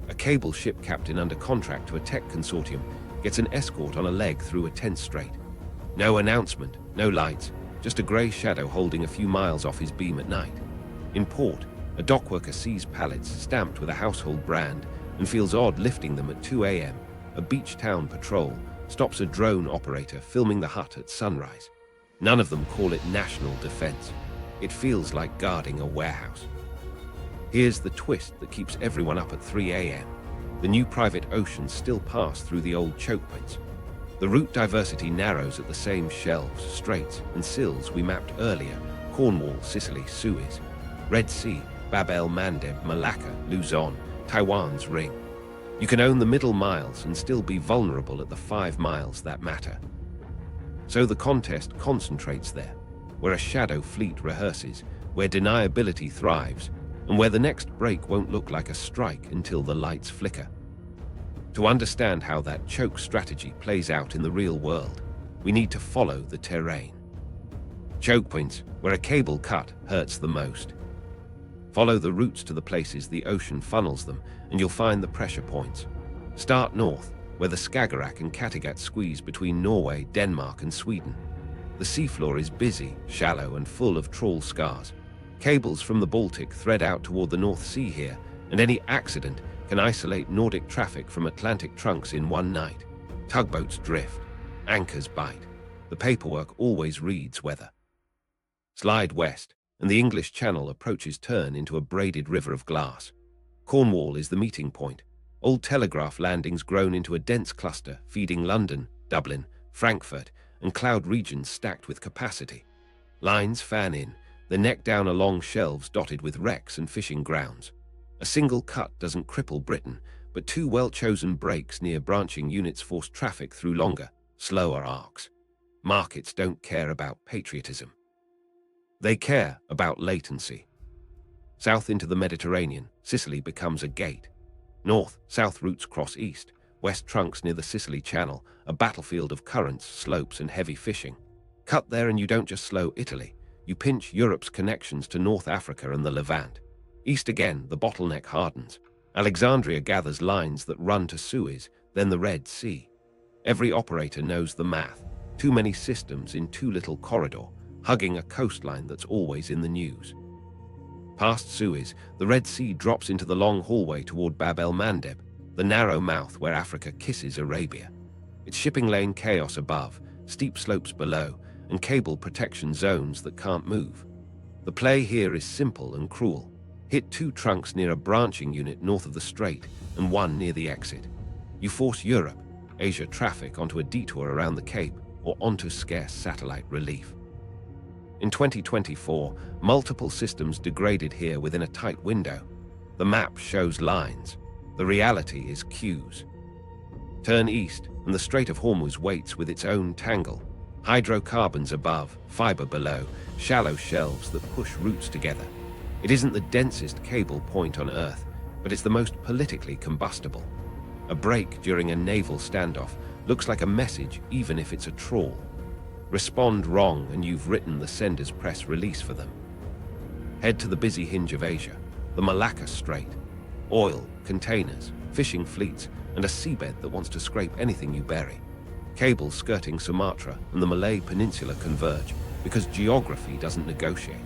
A cable ship captain under contract to a tech consortium gets an escort on a leg through a tense strait. No announcement, no lights, just a grey shadow holding a few miles off his beam at night. In port, a dockworker sees pallets stamped with a household brand and feels odd lifting them at 2 a.m. A beach town patrol stops a drone operator filming the hut at sunrise. None of them call it national defense. It feels like guarding a warehouse. Here's the twist that keeps everyone up at 3 a.m. The new private oceans still pass through the old chokepoints. The route diversity narrows at the same shelves, straits, and sills we mapped earlier: Cornwall, Sicily, Suez, Red Sea, Bab el-Mandeb, Malacca, Luzon, Taiwan's ring. You can own the middle miles and still be vulnerable at the 5 miles that matter. So the contest concentrates there, where a shadow fleet rehearses, where deniability thrives, and where the next break won't look like a strike until the lights flicker. To understand how that choke strategy plays out in the real world, we need to follow the terrain. Choke points, where a cable cut hurts the most. Follow the routes to the places the ocean funnels them, and you'll find the pressure points. Start north, where the Skagerrak and Kattegat squeeze between Norway, Denmark, and Sweden. The seafloor is busy, shallow, and full of trawl scars. Cables from the Baltic thread out toward the North Sea here, and any accident can isolate Nordic traffic from Atlantic trunks in one night. Tugboats drift, anchors bite. The paperwork always reads weather. Slide west, and the English Channel approaches turn into a braided river of glass. Cornwall is the meeting point. Old telegraph landings grown into a dense cluster, feeding London, Dublin, Frankfurt, and cloud regions stacked with capacity. Lines fan in, their neck down along shelves dotted with wrecks and fishing grounds. A single cut doesn't cripple Britain, but 2 well-chosen breaks near branching units force traffic through longer, slower arcs. Markets don't care about patriotism. They care about latency. South into the Mediterranean, Sicily becomes a gate. North-south routes cross east, west trunks near the Sicily Channel, a battlefield of currents, slopes, and heavy fishing. Cut there and you don't just slow Italy, you pinch Europe's connections to North Africa and the Levant. East again, the bottleneck hardens. Alexandria gathers lines that run to Suez, then the Red Sea. Every operator knows the math. Too many systems in too little corridor, hugging a coastline that's always in the news. Past Suez, the Red Sea drops into the long hallway toward Bab el-Mandeb, the narrow mouth where Africa kisses Arabia. It's shipping lane chaos above, steep slopes below, and cable protection zones that can't move. The play here is simple and cruel. Hit 2 trunks near a branching unit north of the strait and 1 near the exit. You force Europe, Asia traffic onto a detour around the Cape or onto scarce satellite relief. In 2024, multiple systems degraded here within a tight window. The map shows lines. The reality is queues. Turn east, and the Strait of Hormuz waits with its own tangle. Hydrocarbons above, fiber below, shallow shelves that push routes together. It isn't the densest cable point on Earth, but it's the most politically combustible. A break during a naval standoff looks like a message even if it's a trawl. Respond wrong and you've written the sender's press release for them. Head to the busy hinge of Asia, the Malacca Strait. Oil, containers, fishing fleets, and a seabed that wants to scrape anything you bury. Cables skirting Sumatra and the Malay Peninsula converge because geography doesn't negotiate.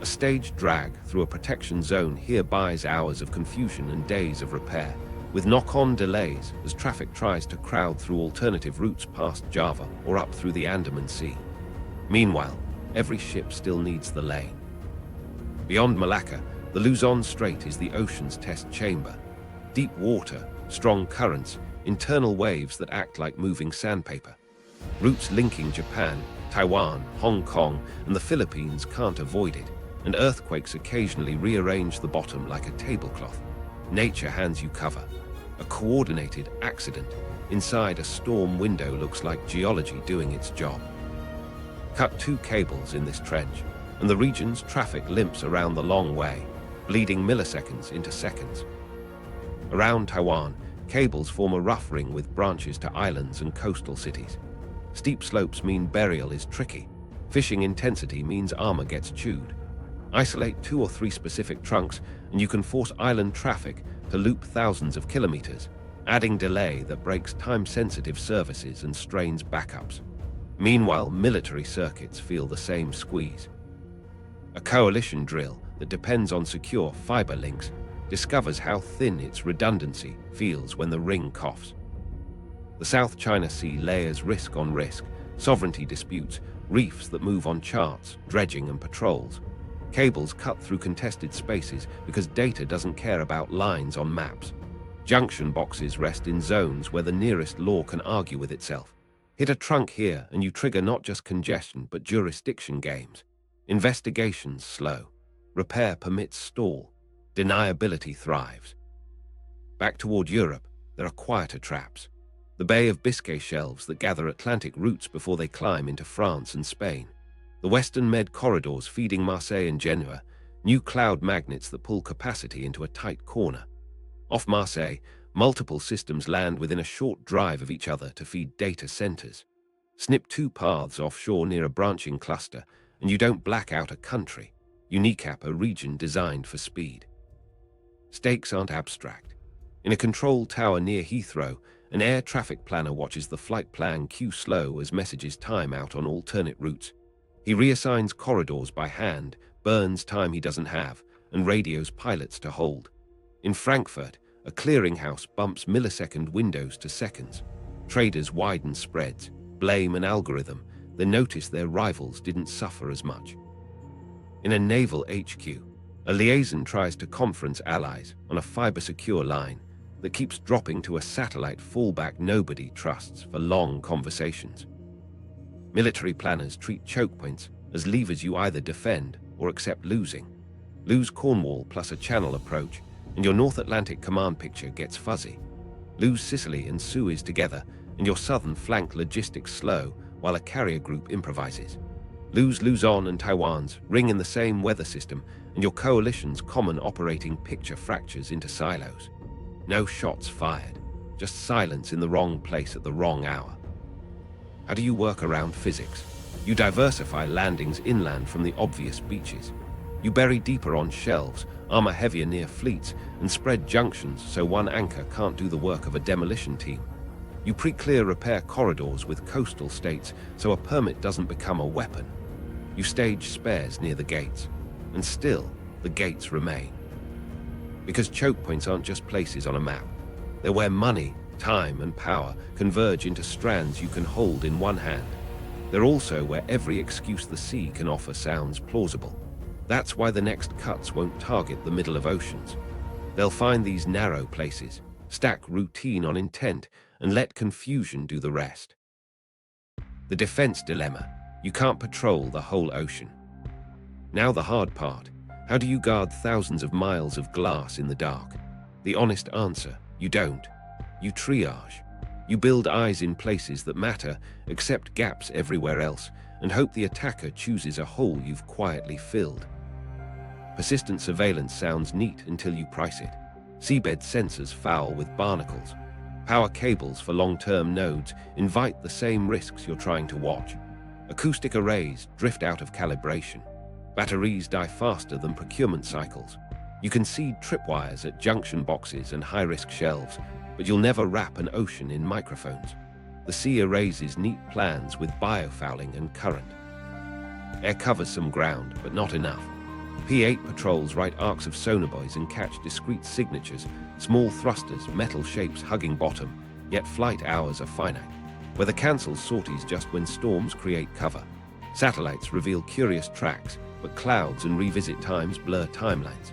A staged drag through a protection zone here buys hours of confusion and days of repair, with knock-on delays as traffic tries to crowd through alternative routes past Java or up through the Andaman Sea. Meanwhile, every ship still needs the lane. Beyond Malacca, the Luzon Strait is the ocean's test chamber. Deep water, strong currents, internal waves that act like moving sandpaper. Routes linking Japan, Taiwan, Hong Kong, and the Philippines can't avoid it, and earthquakes occasionally rearrange the bottom like a tablecloth. Nature hands you cover. A coordinated accident inside a storm window looks like geology doing its job. Cut 2 cables in this trench, and the region's traffic limps around the long way, bleeding milliseconds into seconds. Around Taiwan, cables form a rough ring with branches to islands and coastal cities. Steep slopes mean burial is tricky. Fishing intensity means armor gets chewed. Isolate 2 or 3 specific trunks, and you can force island traffic to loop thousands of kilometers, adding delay that breaks time-sensitive services and strains backups. Meanwhile, military circuits feel the same squeeze. A coalition drill that depends on secure fiber links discovers how thin its redundancy feels when the ring coughs. The South China Sea layers risk on risk, sovereignty disputes, reefs that move on charts, dredging and patrols. Cables cut through contested spaces because data doesn't care about lines on maps. Junction boxes rest in zones where the nearest law can argue with itself. Hit a trunk here and you trigger not just congestion but jurisdiction games. Investigations slow. Repair permits stall. Deniability thrives. Back toward Europe, there are quieter traps. The Bay of Biscay shelves that gather Atlantic routes before they climb into France and Spain. The Western Med corridors feeding Marseille and Genoa, new cloud magnets that pull capacity into a tight corner. Off Marseille, multiple systems land within a short drive of each other to feed data centers. Snip 2 paths offshore near a branching cluster, and you don't black out a country. You kneecap a region designed for speed. Stakes aren't abstract. In a control tower near Heathrow, an air traffic planner watches the flight plan queue slow as messages time out on alternate routes. He reassigns corridors by hand, burns time he doesn't have, and radios pilots to hold. In Frankfurt, a clearinghouse bumps millisecond windows to seconds. Traders widen spreads, blame an algorithm, then notice their rivals didn't suffer as much. In a naval HQ, a liaison tries to conference allies on a fiber-secure line that keeps dropping to a satellite fallback nobody trusts for long conversations. Military planners treat chokepoints as levers you either defend or accept losing. Lose Cornwall plus a channel approach, and your North Atlantic command picture gets fuzzy. Lose Sicily and Suez together, and your southern flank logistics slow while a carrier group improvises. Lose Luzon and Taiwan's ring in the same weather system, and your coalition's common operating picture fractures into silos. No shots fired, just silence in the wrong place at the wrong hour. How do you work around physics? You diversify landings inland from the obvious beaches. You bury deeper on shelves, armor heavier near fleets, and spread junctions so one anchor can't do the work of a demolition team. You pre-clear repair corridors with coastal states so a permit doesn't become a weapon. You stage spares near the gates, and still the gates remain. Because choke points aren't just places on a map. They're where money, time, and power converge into strands you can hold in one hand. They're also where every excuse the sea can offer sounds plausible. That's why the next cuts won't target the middle of oceans. They'll find these narrow places, stack routine on intent, and let confusion do the rest. The defense dilemma. You can't patrol the whole ocean. Now the hard part. How do you guard thousands of miles of glass in the dark? The honest answer, you don't. You triage. You build eyes in places that matter, accept gaps everywhere else, and hope the attacker chooses a hole you've quietly filled. Persistent surveillance sounds neat until you price it. Seabed sensors foul with barnacles. Power cables for long-term nodes invite the same risks you're trying to watch. Acoustic arrays drift out of calibration. Batteries die faster than procurement cycles. You can seed tripwires at junction boxes and high-risk shelves, but you'll never wrap an ocean in microphones. The sea erases neat plans with biofouling and current. Air covers some ground, but not enough. P-8 patrols write arcs of sonobuoys and catch discrete signatures, small thrusters, metal shapes hugging bottom, yet flight hours are finite. Weather cancels sorties just when storms create cover. Satellites reveal curious tracks, but clouds and revisit times blur timelines.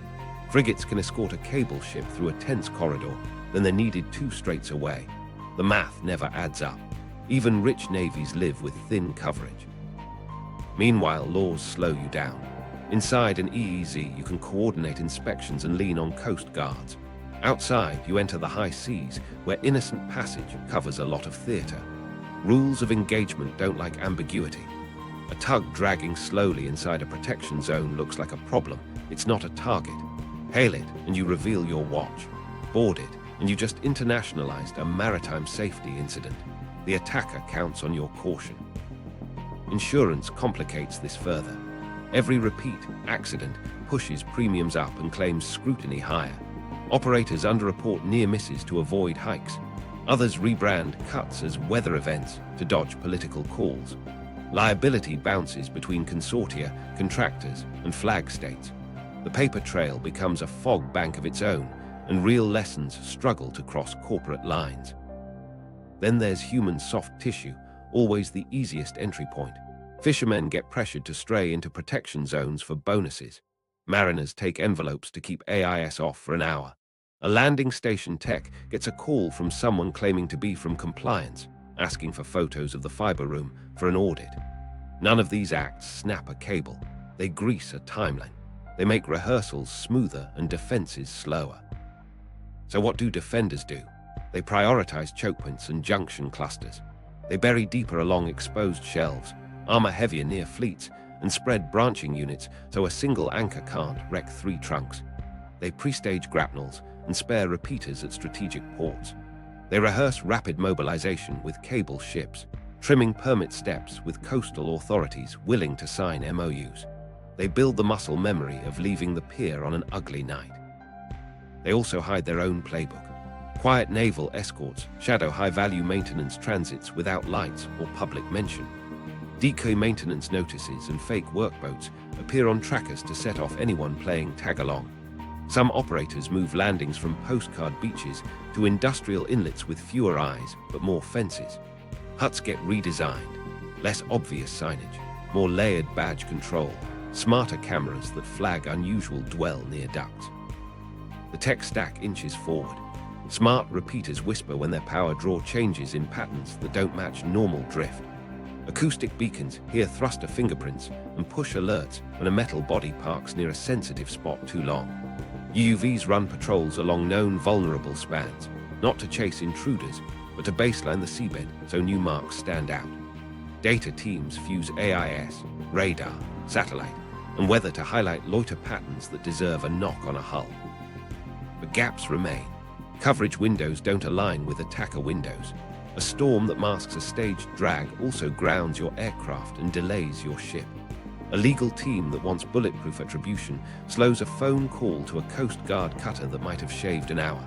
Frigates can escort a cable ship through a tense corridor, then they're needed 2 straits away. The math never adds up. Even rich navies live with thin coverage. Meanwhile, laws slow you down. Inside an EEZ, you can coordinate inspections and lean on coast guards. Outside, you enter the high seas, where innocent passage covers a lot of theater. Rules of engagement don't like ambiguity. A tug dragging slowly inside a protection zone looks like a problem. It's not a target. Hail it, and you reveal your watch. Board it, and you just internationalized a maritime safety incident. The attacker counts on your caution. Insurance complicates this further. Every repeat accident pushes premiums up and claims scrutiny higher. Operators underreport near misses to avoid hikes. Others rebrand cuts as weather events to dodge political calls. Liability bounces between consortia, contractors, and flag states. The paper trail becomes a fog bank of its own, and real lessons struggle to cross corporate lines. Then there's human soft tissue, always the easiest entry point. Fishermen get pressured to stray into protection zones for bonuses. Mariners take envelopes to keep AIS off for an hour. A landing station tech gets a call from someone claiming to be from compliance, asking for photos of the fiber room for an audit. None of these acts snap a cable. They grease a timeline. They make rehearsals smoother and defenses slower. So what do defenders do? They prioritize chokepoints and junction clusters. They bury deeper along exposed shelves, armor heavier near fleets, and spread branching units so a single anchor can't wreck 3 trunks. They pre-stage grapnels and spare repeaters at strategic ports. They rehearse rapid mobilization with cable ships, trimming permit steps with coastal authorities willing to sign MOUs. They build the muscle memory of leaving the pier on an ugly night. They also hide their own playbook. Quiet naval escorts shadow high-value maintenance transits without lights or public mention. Decoy maintenance notices and fake workboats appear on trackers to set off anyone playing tag-along. Some operators move landings from postcard beaches to industrial inlets with fewer eyes but more fences. Huts get redesigned, less obvious signage, more layered badge control, smarter cameras that flag unusual dwell near ducts. The tech stack inches forward. Smart repeaters whisper when their power draw changes in patterns that don't match normal drift. Acoustic beacons hear thruster fingerprints and push alerts when a metal body parks near a sensitive spot too long. UUVs run patrols along known vulnerable spans, not to chase intruders, but to baseline the seabed so new marks stand out. Data teams fuse AIS, radar, satellite, and weather to highlight loiter patterns that deserve a knock on a hull. But gaps remain. Coverage windows don't align with attacker windows. A storm that masks a staged drag also grounds your aircraft and delays your ship. A legal team that wants bulletproof attribution slows a phone call to a Coast Guard cutter that might have shaved an hour.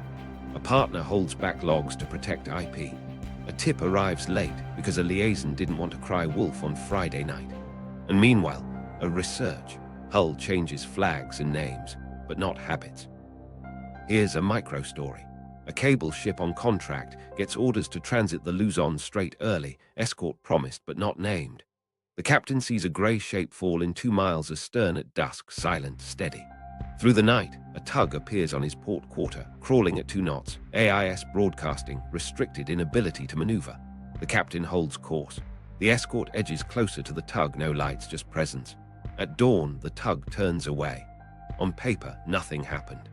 A partner holds back logs to protect IP. A tip arrives late because a liaison didn't want to cry wolf on Friday night. And meanwhile, a resurge. Hull changes flags and names, but not habits. Here's a micro story. A cable ship on contract gets orders to transit the Luzon Strait early, escort promised but not named. The captain sees a grey shape fall in 2 miles astern at dusk, silent, steady. Through the night, a tug appears on his port quarter, crawling at 2 knots, AIS broadcasting, restricted inability to maneuver. The captain holds course. The escort edges closer to the tug, no lights, just presence. At dawn, the tug turns away. On paper, nothing happened.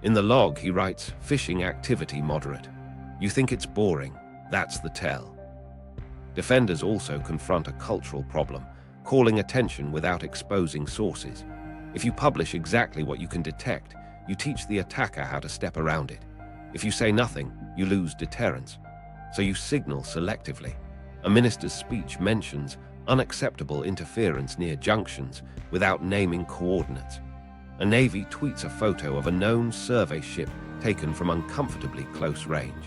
In the log, he writes, fishing activity moderate. You think it's boring, that's the tell. Defenders also confront a cultural problem, calling attention without exposing sources. If you publish exactly what you can detect, you teach the attacker how to step around it. If you say nothing, you lose deterrence. So you signal selectively. A minister's speech mentions unacceptable interference near junctions without naming coordinates. A Navy tweets a photo of a known survey ship taken from uncomfortably close range.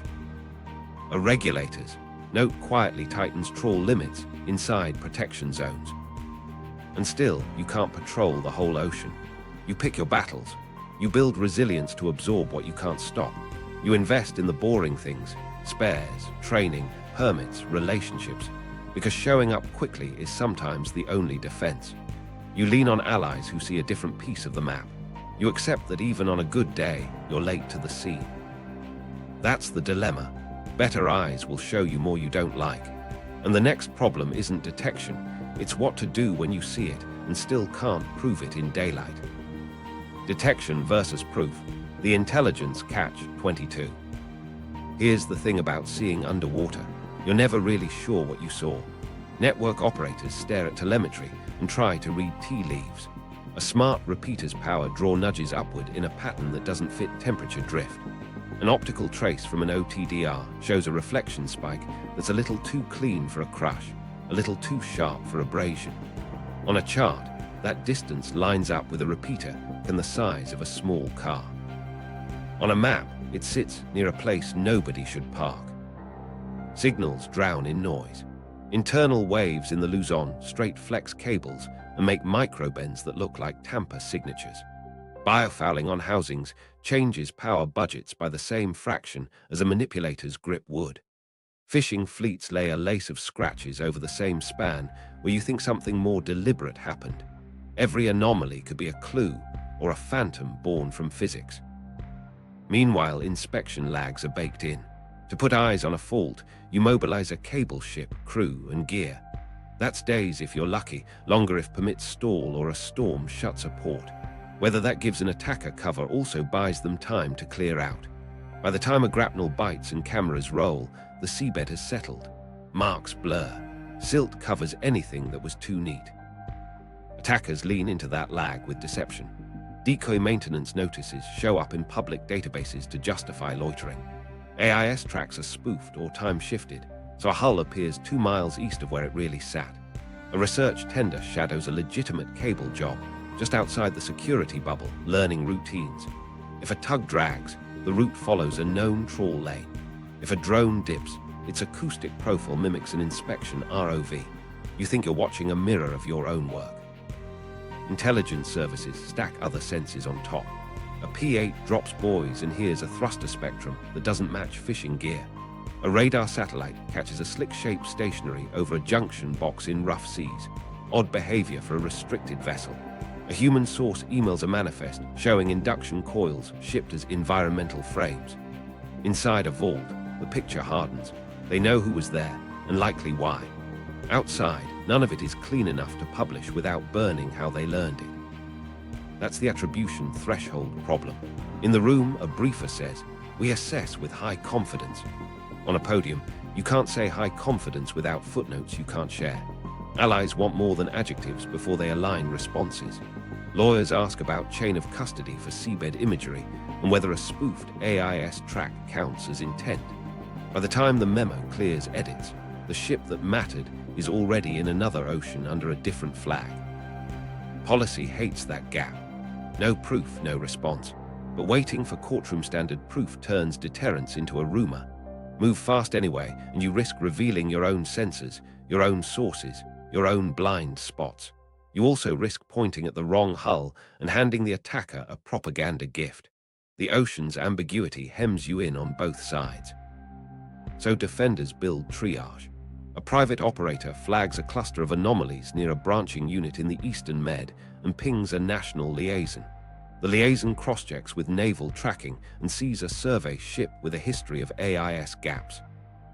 A regulator's note quietly tightens trawl limits inside protection zones. And still, you can't patrol the whole ocean. You pick your battles. You build resilience to absorb what you can't stop. You invest in the boring things, spares, training, permits, relationships, because showing up quickly is sometimes the only defense. You lean on allies who see a different piece of the map. You accept that even on a good day, you're late to the scene. That's the dilemma. Better eyes will show you more you don't like. And the next problem isn't detection, it's what to do when you see it and still can't prove it in daylight. Detection versus proof. The intelligence catch 22. Here's the thing about seeing underwater. You're never really sure what you saw. Network operators stare at telemetry and try to read tea leaves. A smart repeater's power draw nudges upward in a pattern that doesn't fit temperature drift. An optical trace from an OTDR shows a reflection spike that's a little too clean for a crush, a little too sharp for abrasion. On a chart, that distance lines up with a repeater the size of a small car. On a map, it sits near a place nobody should park. Signals drown in noise. Internal waves in the Luzon straight flex cables and make microbends that look like tamper signatures. Biofouling on housings changes power budgets by the same fraction as a manipulator's grip would. Fishing fleets lay a lace of scratches over the same span where you think something more deliberate happened. Every anomaly could be a clue or a phantom born from physics. Meanwhile, inspection lags are baked in. To put eyes on a fault, you mobilize a cable ship, crew, and gear. That's days if you're lucky, longer if permits stall or a storm shuts a port. Whether that gives an attacker cover also buys them time to clear out. By the time a grapnel bites and cameras roll, the seabed has settled. Marks blur. Silt covers anything that was too neat. Attackers lean into that lag with deception. Decoy maintenance notices show up in public databases to justify loitering. AIS tracks are spoofed or time-shifted, so a hull appears 2 miles east of where it really sat. A research tender shadows a legitimate cable job, just outside the security bubble, learning routines. If a tug drags, the route follows a known trawl lane. If a drone dips, its acoustic profile mimics an inspection ROV. You think you're watching a mirror of your own work. Intelligence services stack other senses on top. A P-8 drops buoys and hears a thruster spectrum that doesn't match fishing gear. A radar satellite catches a slick-shaped stationary over a junction box in rough seas. Odd behavior for a restricted vessel. A human source emails a manifest showing induction coils shipped as environmental frames. Inside a vault, the picture hardens. They know who was there and likely why. Outside, none of it is clean enough to publish without burning how they learned it. That's the attribution threshold problem. In the room, a briefer says, "We assess with high confidence." On a podium, you can't say high confidence without footnotes you can't share. Allies want more than adjectives before they align responses. Lawyers ask about chain of custody for seabed imagery and whether a spoofed AIS track counts as intent. By the time the memo clears edits, the ship that mattered is already in another ocean under a different flag. Policy hates that gap. No proof, no response. But waiting for courtroom-standard proof turns deterrence into a rumor. Move fast anyway, and you risk revealing your own censors, your own sources, your own blind spots. You also risk pointing at the wrong hull and handing the attacker a propaganda gift. The ocean's ambiguity hems you in on both sides. So defenders build triage. A private operator flags a cluster of anomalies near a branching unit in the Eastern Med and pings a national liaison. The liaison cross-checks with naval tracking and sees a survey ship with a history of AIS gaps.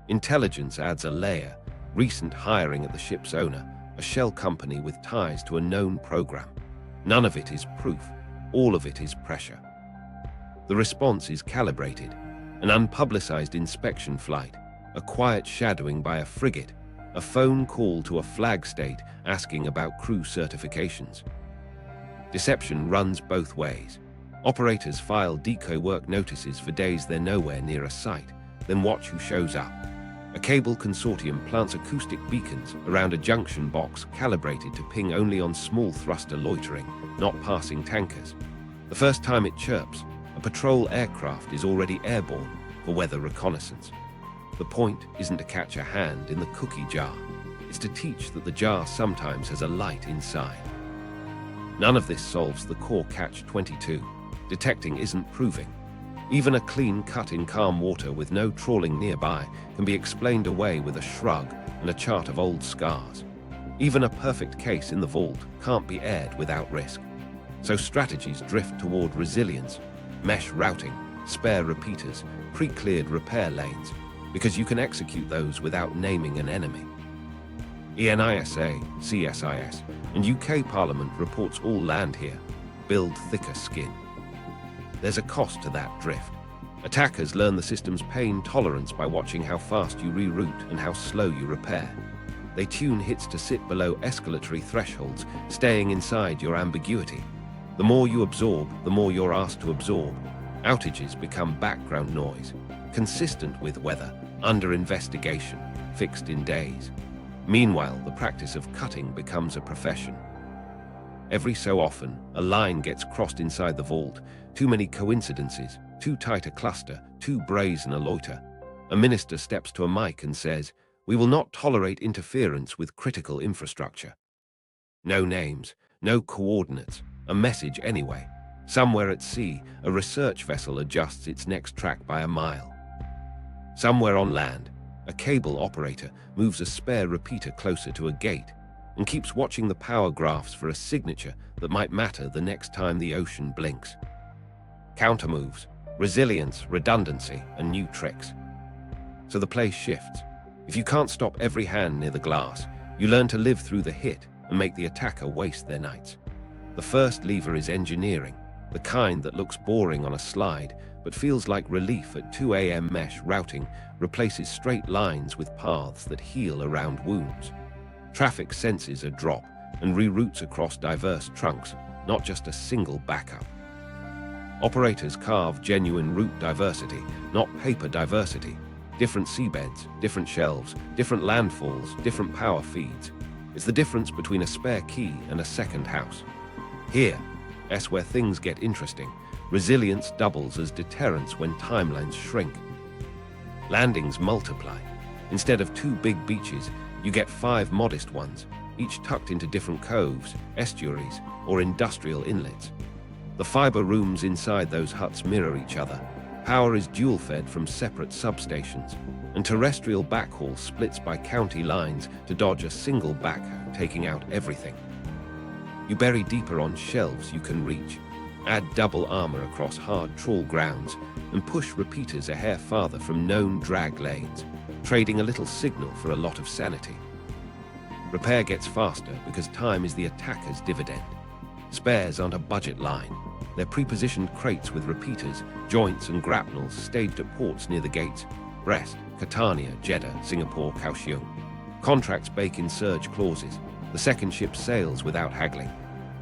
Intelligence adds a layer, recent hiring at the ship's owner, a shell company with ties to a known program. None of it is proof, all of it is pressure. The response is calibrated, an unpublicized inspection flight, a quiet shadowing by a frigate, a phone call to a flag state asking about crew certifications. Deception runs both ways. Operators file decoy work notices for days they're nowhere near a site, then watch who shows up. A cable consortium plants acoustic beacons around a junction box calibrated to ping only on small thruster loitering, not passing tankers. The first time it chirps, a patrol aircraft is already airborne for weather reconnaissance. The point isn't to catch a hand in the cookie jar. It's to teach that the jar sometimes has a light inside. None of this solves the core catch-22. Detecting isn't proving. Even a clean cut in calm water with no trawling nearby can be explained away with a shrug and a chart of old scars. Even a perfect case in the vault can't be aired without risk. So strategies drift toward resilience, mesh routing, spare repeaters, pre-cleared repair lanes, because you can execute those without naming an enemy. ENISA, CSIS, and UK Parliament reports all land here. Build thicker skin. There's a cost to that drift. Attackers learn the system's pain tolerance by watching how fast you reroute and how slow you repair. They tune hits to sit below escalatory thresholds, staying inside your ambiguity. The more you absorb, the more you're asked to absorb. Outages become background noise, consistent with weather, under investigation, fixed in days. Meanwhile, the practice of cutting becomes a profession. Every so often, a line gets crossed inside the vault. Too many coincidences, too tight a cluster, too brazen a loiter. A minister steps to a mic and says, "We will not tolerate interference with critical infrastructure." No names, no coordinates, a message anyway. Somewhere at sea, a research vessel adjusts its next track by a mile. Somewhere on land, a cable operator moves a spare repeater closer to a gate and keeps watching the power graphs for a signature that might matter the next time the ocean blinks. Countermoves, resilience, redundancy, and new tricks. So the play shifts. If you can't stop every hand near the glass, you learn to live through the hit and make the attacker waste their nights. The first lever is engineering, the kind that looks boring on a slide but feels like relief at 2 a.m. Mesh routing replaces straight lines with paths that heal around wounds. Traffic senses a drop and reroutes across diverse trunks, not just a single backup. Operators carve genuine route diversity, not paper diversity. Different seabeds, different shelves, different landfalls, different power feeds. It's the difference between a spare key and a second house. Here, that's where things get interesting. Resilience doubles as deterrence when timelines shrink. Landings multiply. Instead of 2 big beaches, you get 5 modest ones, each tucked into different coves, estuaries, or industrial inlets. The fiber rooms inside those huts mirror each other. Power is dual-fed from separate substations, and terrestrial backhaul splits by county lines to dodge a single backhoe taking out everything. You bury deeper on shelves you can reach, add double armor across hard trawl grounds, and push repeaters a hair farther from known drag lanes, trading a little signal for a lot of sanity. Repair gets faster because time is the attacker's dividend. Spares aren't a budget line. They're pre-positioned crates with repeaters, joints and grapnels staged at ports near the gates. Brest, Catania, Jeddah, Singapore, Kaohsiung. Contracts bake in surge clauses. The second ship sails without haggling.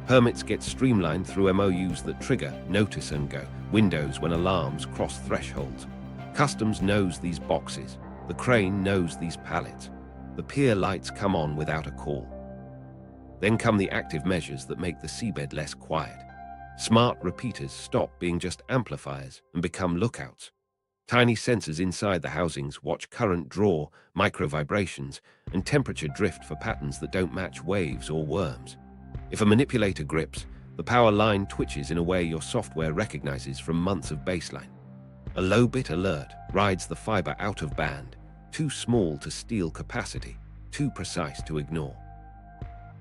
Permits get streamlined through MOUs that trigger notice and go windows when alarms cross thresholds. Customs knows these boxes. The crane knows these pallets. The pier lights come on without a call. Then come the active measures that make the seabed less quiet. Smart repeaters stop being just amplifiers and become lookouts. Tiny sensors inside the housings watch current draw, micro-vibrations, and temperature drift for patterns that don't match waves or worms. If a manipulator grips, the power line twitches in a way your software recognizes from months of baseline. A low-bit alert rides the fiber out of band, too small to steal capacity, too precise to ignore.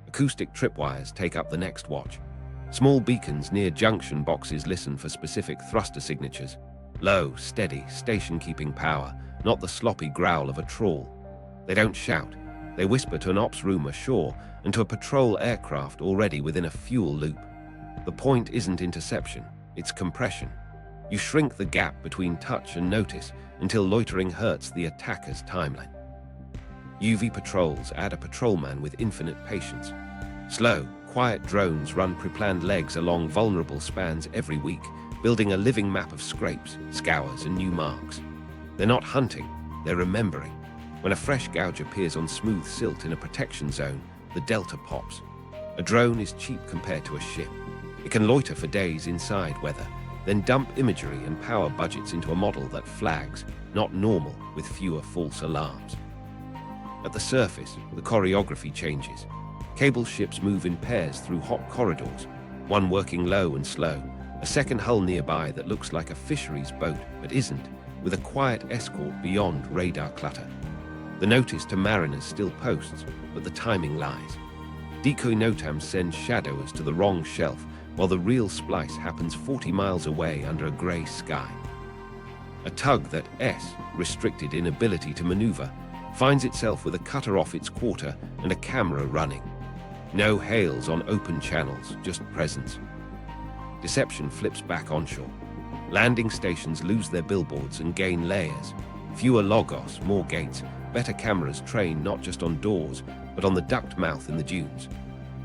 Acoustic tripwires take up the next watch. Small beacons near junction boxes listen for specific thruster signatures. Low, steady, station-keeping power, not the sloppy growl of a trawl. They don't shout. They whisper to an ops room ashore and to a patrol aircraft already within a fuel loop. The point isn't interception, it's compression. You shrink the gap between touch and notice until loitering hurts the attacker's timeline. UV patrols add a patrolman with infinite patience. Slow, quiet drones run pre-planned legs along vulnerable spans every week, building a living map of scrapes, scours, and new marks. They're not hunting, they're remembering. When a fresh gouge appears on smooth silt in a protection zone, the delta pops. A drone is cheap compared to a ship. It can loiter for days inside weather, then dump imagery and power budgets into a model that flags, not normal, with fewer false alarms. At the surface, the choreography changes. Cable ships move in pairs through hot corridors, one working low and slow, a second hull nearby that looks like a fisheries boat but isn't, with a quiet escort beyond radar clutter. The notice to mariners still posts, but the timing lies. Decoy NOTAM sends shadowers to the wrong shelf, while the real splice happens 40 miles away under a grey sky. A tug that restricted inability to maneuver, finds itself with a cutter off its quarter and a camera running. No hails on open channels, just presence. Deception flips back onshore. Landing stations lose their billboards and gain layers. Fewer logos, more gates, better cameras train not just on doors, but on the duct mouth in the dunes.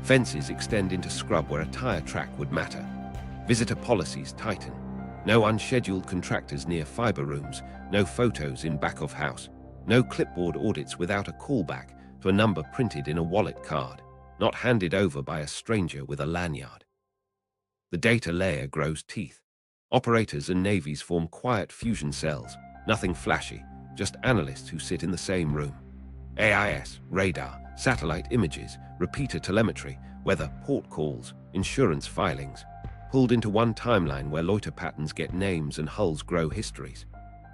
Fences extend into scrub where a tire track would matter. Visitor policies tighten. No unscheduled contractors near fiber rooms, no photos in back of house, no clipboard audits without a callback to a number printed in a wallet card, not handed over by a stranger with a lanyard. The data layer grows teeth. Operators and navies form quiet fusion cells, nothing flashy, just analysts who sit in the same room. AIS, radar, satellite images, repeater telemetry, weather, port calls, insurance filings, pulled into one timeline where loiter patterns get names and hulls grow histories.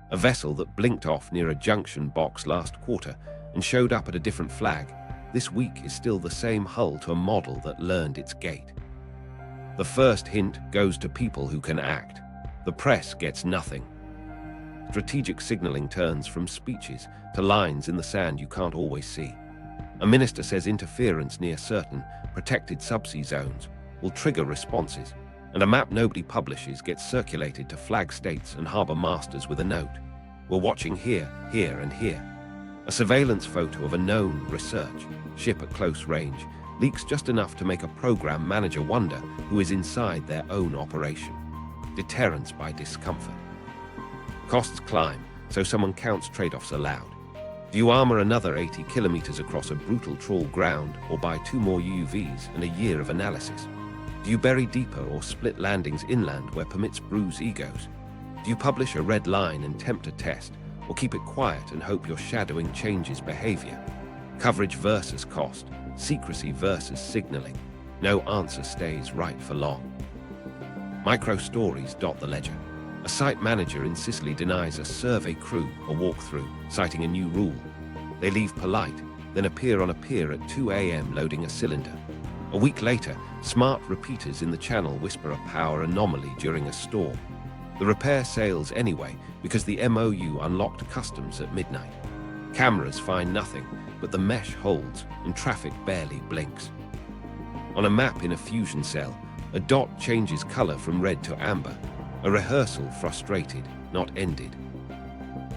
A vessel that blinked off near a junction box last quarter and showed up at a different flag, this week is still the same hull to a model that learned its gait. The first hint goes to people who can act. The press gets nothing. Strategic signaling turns from speeches to lines in the sand you can't always see. A minister says interference near certain protected subsea zones will trigger responses, and a map nobody publishes gets circulated to flag states and harbor masters with a note. We're watching here, here, and here. A surveillance photo of a known research ship at close range leaks just enough to make a program manager wonder who is inside their own operation. Deterrence by discomfort. Costs climb, so someone counts trade-offs aloud. Do you armor another 80 kilometers across a brutal trawl ground or buy 2 more UUVs and a year of analysis? Do you bury deeper or split landings inland where permits bruise egos? Do you publish a red line and tempt a test, or keep it quiet and hope your shadowing changes behavior? Coverage versus cost, secrecy versus signaling. No answer stays right for long. Micro-stories dot the ledger. A site manager in Sicily denies a survey crew a walkthrough, citing a new rule. They leave polite, then appear on a pier at 2 a.m. loading a cylinder. A week later, smart repeaters in the channel whisper a power anomaly during a storm. The repair sails anyway because the MOU unlocked customs at midnight. Cameras find nothing, but the mesh holds and traffic barely blinks. On a map in a fusion cell, a dot changes color from red to amber. A rehearsal frustrated, not ended.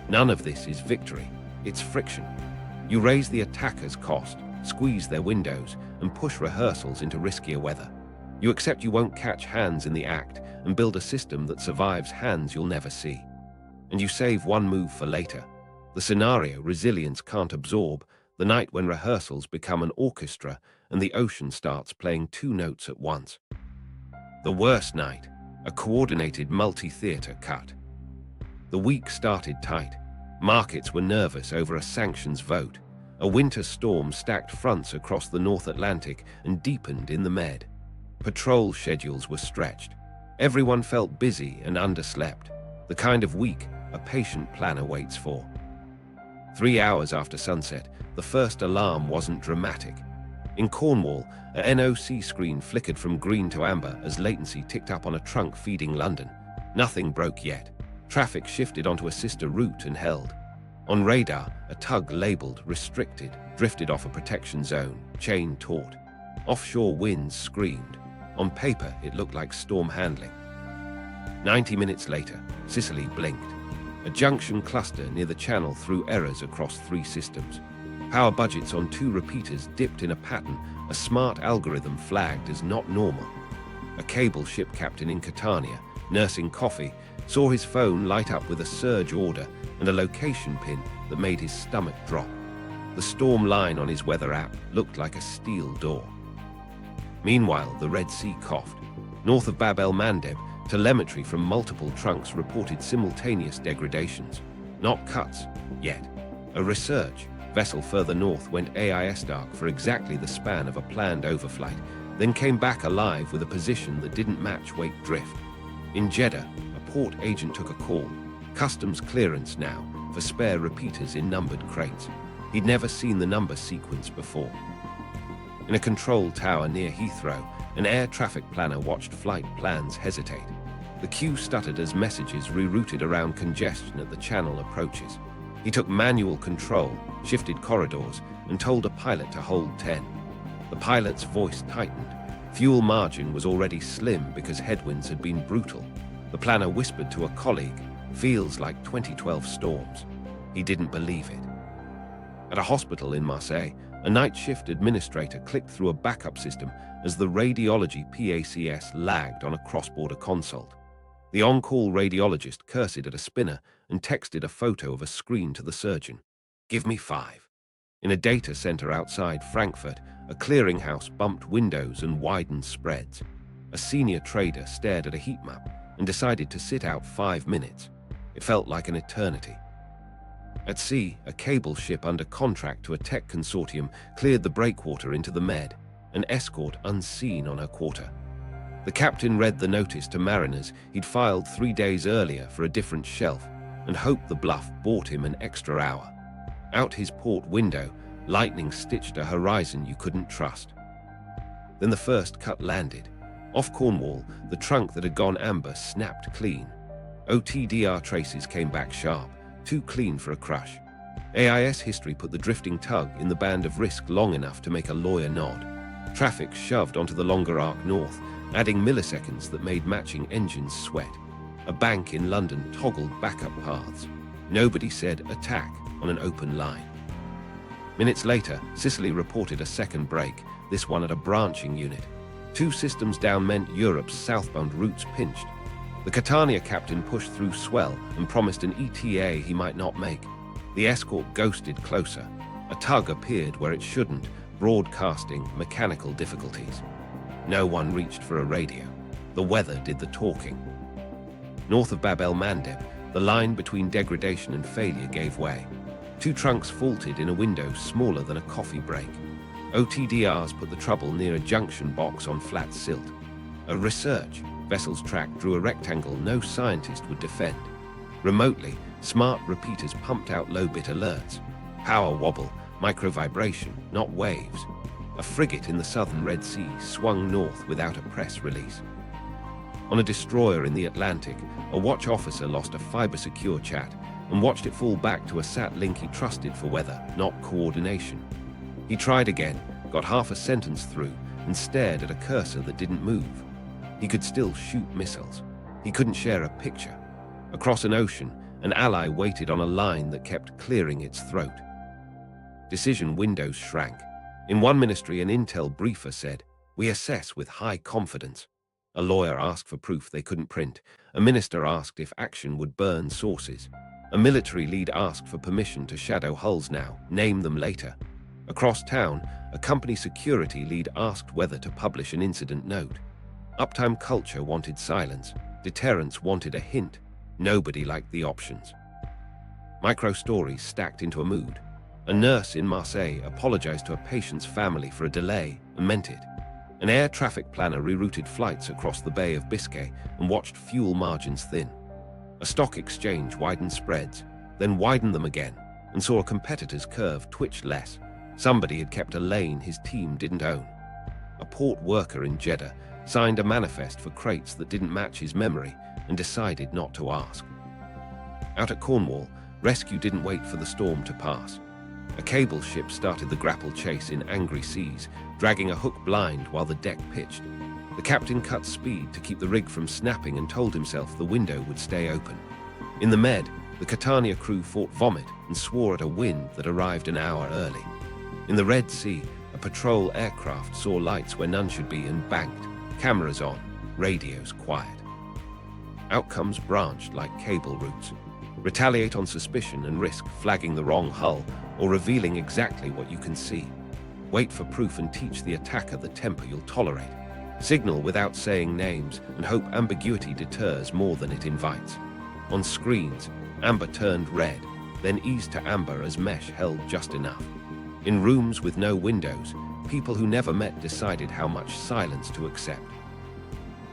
None of this is victory, it's friction. You raise the attacker's cost, squeeze their windows, and push rehearsals into riskier weather. You accept you won't catch hands in the act and build a system that survives hands you'll never see. And you save one move for later. The scenario resilience can't absorb, the night when rehearsals become an orchestra and the ocean starts playing 2 notes at once. The worst night, a coordinated multi-theater cut. The week started tight. Markets were nervous over a sanctions vote. A winter storm stacked fronts across the North Atlantic and deepened in the Med. Patrol schedules were stretched. Everyone felt busy and underslept, the kind of week a patient planner waits for. 3 hours after sunset, the first alarm wasn't dramatic. In Cornwall, a NOC screen flickered from green to amber as latency ticked up on a trunk feeding London. Nothing broke yet. Traffic shifted onto a sister route and held. On radar, a tug labeled restricted drifted off a protection zone, chain taut. Offshore winds screamed. On paper, it looked like storm handling. 90 minutes later, Sicily blinked. A junction cluster near the channel threw errors across 3 systems. Power budgets on 2 repeaters dipped in a pattern a smart algorithm flagged as not normal. A cable ship captain in Catania, nursing coffee, saw his phone light up with a surge order and a location pin that made his stomach drop. The storm line on his weather app looked like a steel door. Meanwhile, the Red Sea coughed. North of Bab el-Mandeb, telemetry from multiple trunks reported simultaneous degradations. Not cuts, yet. A research vessel further north went AIS dark for exactly the span of a planned overflight, then came back alive with a position that didn't match wake drift. In Jeddah, a port agent took a call. Customs clearance now for spare repeaters in numbered crates. He'd never seen the number sequence before. In a control tower near Heathrow, an air traffic planner watched flight plans hesitate. The queue stuttered as messages rerouted around congestion at the channel approaches. He took manual control, shifted corridors, and told a pilot to hold 10. The pilot's voice tightened. Fuel margin was already slim because headwinds had been brutal. The planner whispered to a colleague, "Feels like 2012 storms." He didn't believe it. At a hospital in Marseille, a night shift administrator clicked through a backup system as the radiology PACS lagged on a cross-border consult. The on-call radiologist cursed at a spinner and texted a photo of a screen to the surgeon. "Give me 5. In a data center outside Frankfurt, a clearinghouse bumped windows and widened spreads. A senior trader stared at a heat map and decided to sit out 5 minutes. It felt like an eternity. At sea, a cable ship under contract to a tech consortium cleared the breakwater into the Med, an escort unseen on her quarter. The captain read the notice to mariners he'd filed 3 days earlier for a different shelf and hoped the bluff bought him an extra hour. Out his port window, lightning stitched a horizon you couldn't trust. Then the first cut landed. Off Cornwall, the trunk that had gone amber snapped clean. OTDR traces came back sharp, too clean for a crush. AIS history put the drifting tug in the band of risk long enough to make a lawyer nod. Traffic shoved onto the longer arc north, adding milliseconds that made matching engines sweat. A bank in London toggled backup paths. Nobody said attack on an open line. Minutes later, Sicily reported a second break, this one at a branching unit. 2 systems down meant Europe's southbound routes pinched. The Catania captain pushed through swell and promised an ETA he might not make. The escort ghosted closer. A tug appeared where it shouldn't, broadcasting mechanical difficulties. No one reached for a radio. The weather did the talking. North of Bab el Mandeb, the line between degradation and failure gave way. 2 trunks faulted in a window smaller than a coffee break. OTDRs put the trouble near a junction box on flat silt. A research vessel's track drew a rectangle no scientist would defend. Remotely, smart repeaters pumped out low-bit alerts. Power wobble, micro-vibration, not waves. A frigate in the southern Red Sea swung north without a press release. On a destroyer in the Atlantic, a watch officer lost a fiber-secure chat and watched it fall back to a sat link he trusted for weather, not coordination. He tried again, got half a sentence through, and stared at a cursor that didn't move. He could still shoot missiles. He couldn't share a picture. Across an ocean, an ally waited on a line that kept clearing its throat. Decision windows shrank. In one ministry, an intel briefer said, "We assess with high confidence." A lawyer asked for proof they couldn't print. A minister asked if action would burn sources. A military lead asked for permission to shadow hulls now, name them later. Across town, a company security lead asked whether to publish an incident note. Uptime culture wanted silence. Deterrence wanted a hint. Nobody liked the options. Micro-stories stacked into a mood. A nurse in Marseille apologized to a patient's family for a delay and meant it. An air traffic planner rerouted flights across the Bay of Biscay and watched fuel margins thin. A stock exchange widened spreads, then widened them again, and saw a competitor's curve twitch less. Somebody had kept a lane his team didn't own. A port worker in Jeddah signed a manifest for crates that didn't match his memory and decided not to ask. Out at Cornwall, rescue didn't wait for the storm to pass. A cable ship started the grapple chase in angry seas, dragging a hook blind while the deck pitched. The captain cut speed to keep the rig from snapping and told himself the window would stay open. In the Med, the Catania crew fought vomit and swore at a wind that arrived an hour early. In the Red Sea, a patrol aircraft saw lights where none should be and banked, cameras on, radios quiet. Outcomes branched like cable routes. Retaliate on suspicion and risk flagging the wrong hull or revealing exactly what you can see. Wait for proof and teach the attacker the temper you'll tolerate. Signal without saying names and hope ambiguity deters more than it invites. On screens, amber turned red, then eased to amber as mesh held just enough. In rooms with no windows, people who never met decided how much silence to accept.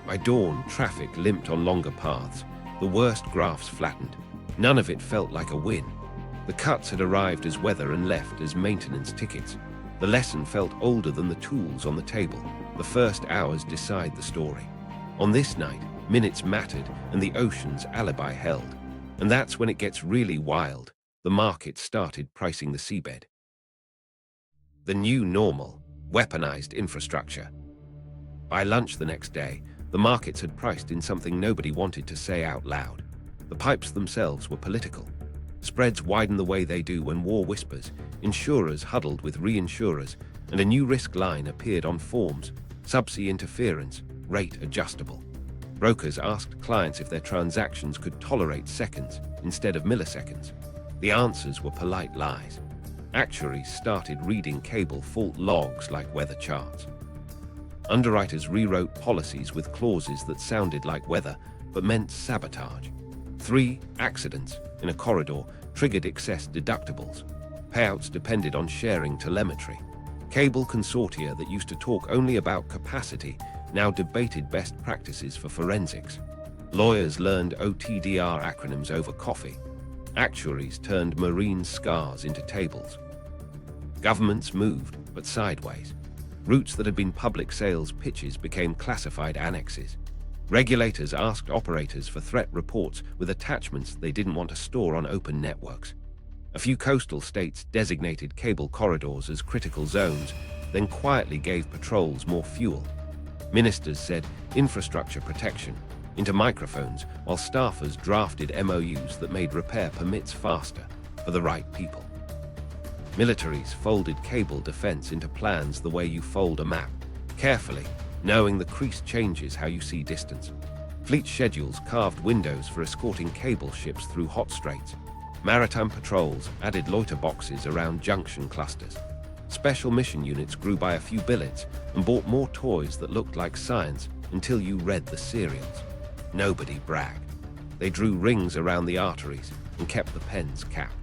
By dawn, traffic limped on longer paths. The worst graphs flattened. None of it felt like a win. The cuts had arrived as weather and left as maintenance tickets. The lesson felt older than the tools on the table. The first hours decide the story. On this night, minutes mattered and the ocean's alibi held. And that's when it gets really wild. The market started pricing the seabed. The new normal, weaponized infrastructure. By lunch the next day, the markets had priced in something nobody wanted to say out loud. The pipes themselves were political. Spreads widen the way they do when war whispers, insurers huddled with reinsurers, and a new risk line appeared on forms, subsea interference, rate adjustable. Brokers asked clients if their transactions could tolerate seconds instead of milliseconds. The answers were polite lies. Actuaries started reading cable fault logs like weather charts. Underwriters rewrote policies with clauses that sounded like weather but meant sabotage. 3 accidents in a corridor triggered excess deductibles. Payouts depended on sharing telemetry. Cable consortia that used to talk only about capacity now debated best practices for forensics. Lawyers learned OTDR acronyms over coffee. Actuaries turned marine scars into tables. Governments moved, but sideways. Routes that had been public sales pitches became classified annexes. Regulators asked operators for threat reports with attachments they didn't want to store on open networks. A few coastal states designated cable corridors as critical zones, then quietly gave patrols more fuel. Ministers said infrastructure protection into microphones, while staffers drafted MOUs that made repair permits faster for the right people. Militaries folded cable defense into plans the way you fold a map, carefully, knowing the crease changes how you see distance. Fleet schedules carved windows for escorting cable ships through hot straits. Maritime patrols added loiter boxes around junction clusters. Special mission units grew by a few billets and bought more toys that looked like science until you read the serials. Nobody bragged. They drew rings around the arteries and kept the pens capped.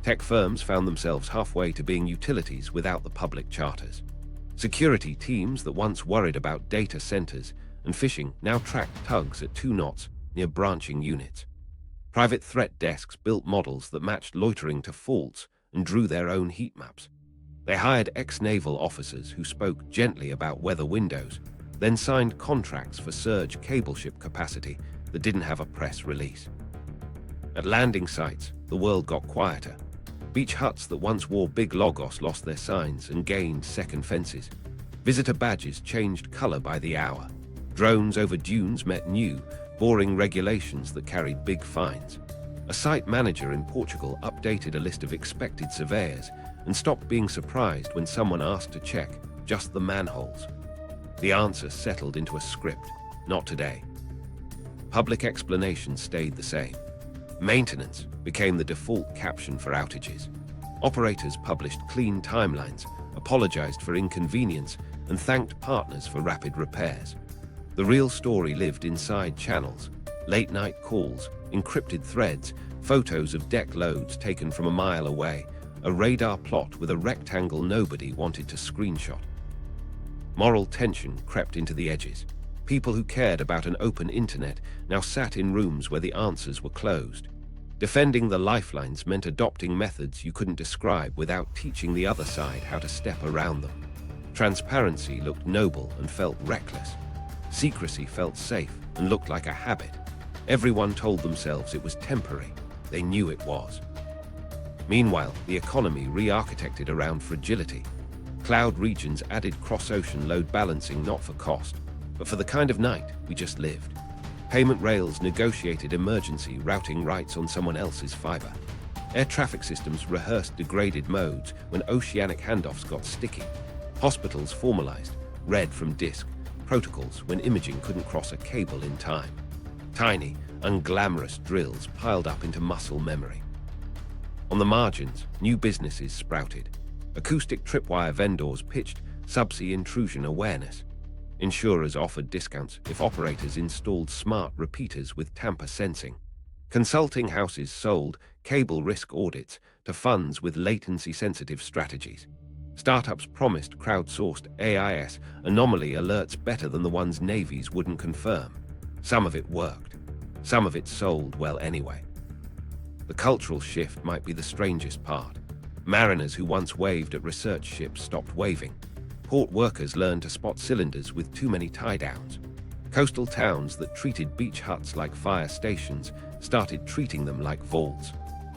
Tech firms found themselves halfway to being utilities without the public charters. Security teams that once worried about data centers and fishing now tracked tugs at 2 knots near branching units. Private threat desks built models that matched loitering to faults and drew their own heat maps. They hired ex-naval officers who spoke gently about weather windows, then signed contracts for surge cable ship capacity that didn't have a press release. At landing sites, the world got quieter. Beach huts that once wore big logos lost their signs and gained second fences. Visitor badges changed color by the hour. Drones over dunes met new, boring regulations that carried big fines. A site manager in Portugal updated a list of expected surveyors and stopped being surprised when someone asked to check just the manholes. The answer settled into a script, not today. Public explanation stayed the same. Maintenance became the default caption for outages. Operators published clean timelines, apologized for inconvenience, and thanked partners for rapid repairs. The real story lived inside channels, late-night calls, encrypted threads, photos of deck loads taken from a mile away, a radar plot with a rectangle nobody wanted to screenshot. Moral tension crept into the edges. People who cared about an open internet now sat in rooms where the answers were closed. Defending the lifelines meant adopting methods you couldn't describe without teaching the other side how to step around them. Transparency looked noble and felt reckless. Secrecy felt safe and looked like a habit. Everyone told themselves it was temporary. They knew it was. Meanwhile, the economy re-architected around fragility. Cloud regions added cross-ocean load balancing not for cost, but for the kind of night we just lived. Payment rails negotiated emergency routing rights on someone else's fiber. Air traffic systems rehearsed degraded modes when oceanic handoffs got sticky. Hospitals formalized, read from disk, protocols when imaging couldn't cross a cable in time. Tiny, unglamorous drills piled up into muscle memory. On the margins, new businesses sprouted. Acoustic tripwire vendors pitched subsea intrusion awareness. Insurers offered discounts if operators installed smart repeaters with tamper sensing. Consulting houses sold cable risk audits to funds with latency-sensitive strategies. Startups promised crowdsourced AIS anomaly alerts better than the ones navies wouldn't confirm. Some of it worked. Some of it sold well anyway. The cultural shift might be the strangest part. Mariners who once waved at research ships stopped waving. Port workers learned to spot cylinders with too many tie-downs. Coastal towns that treated beach huts like fire stations started treating them like vaults.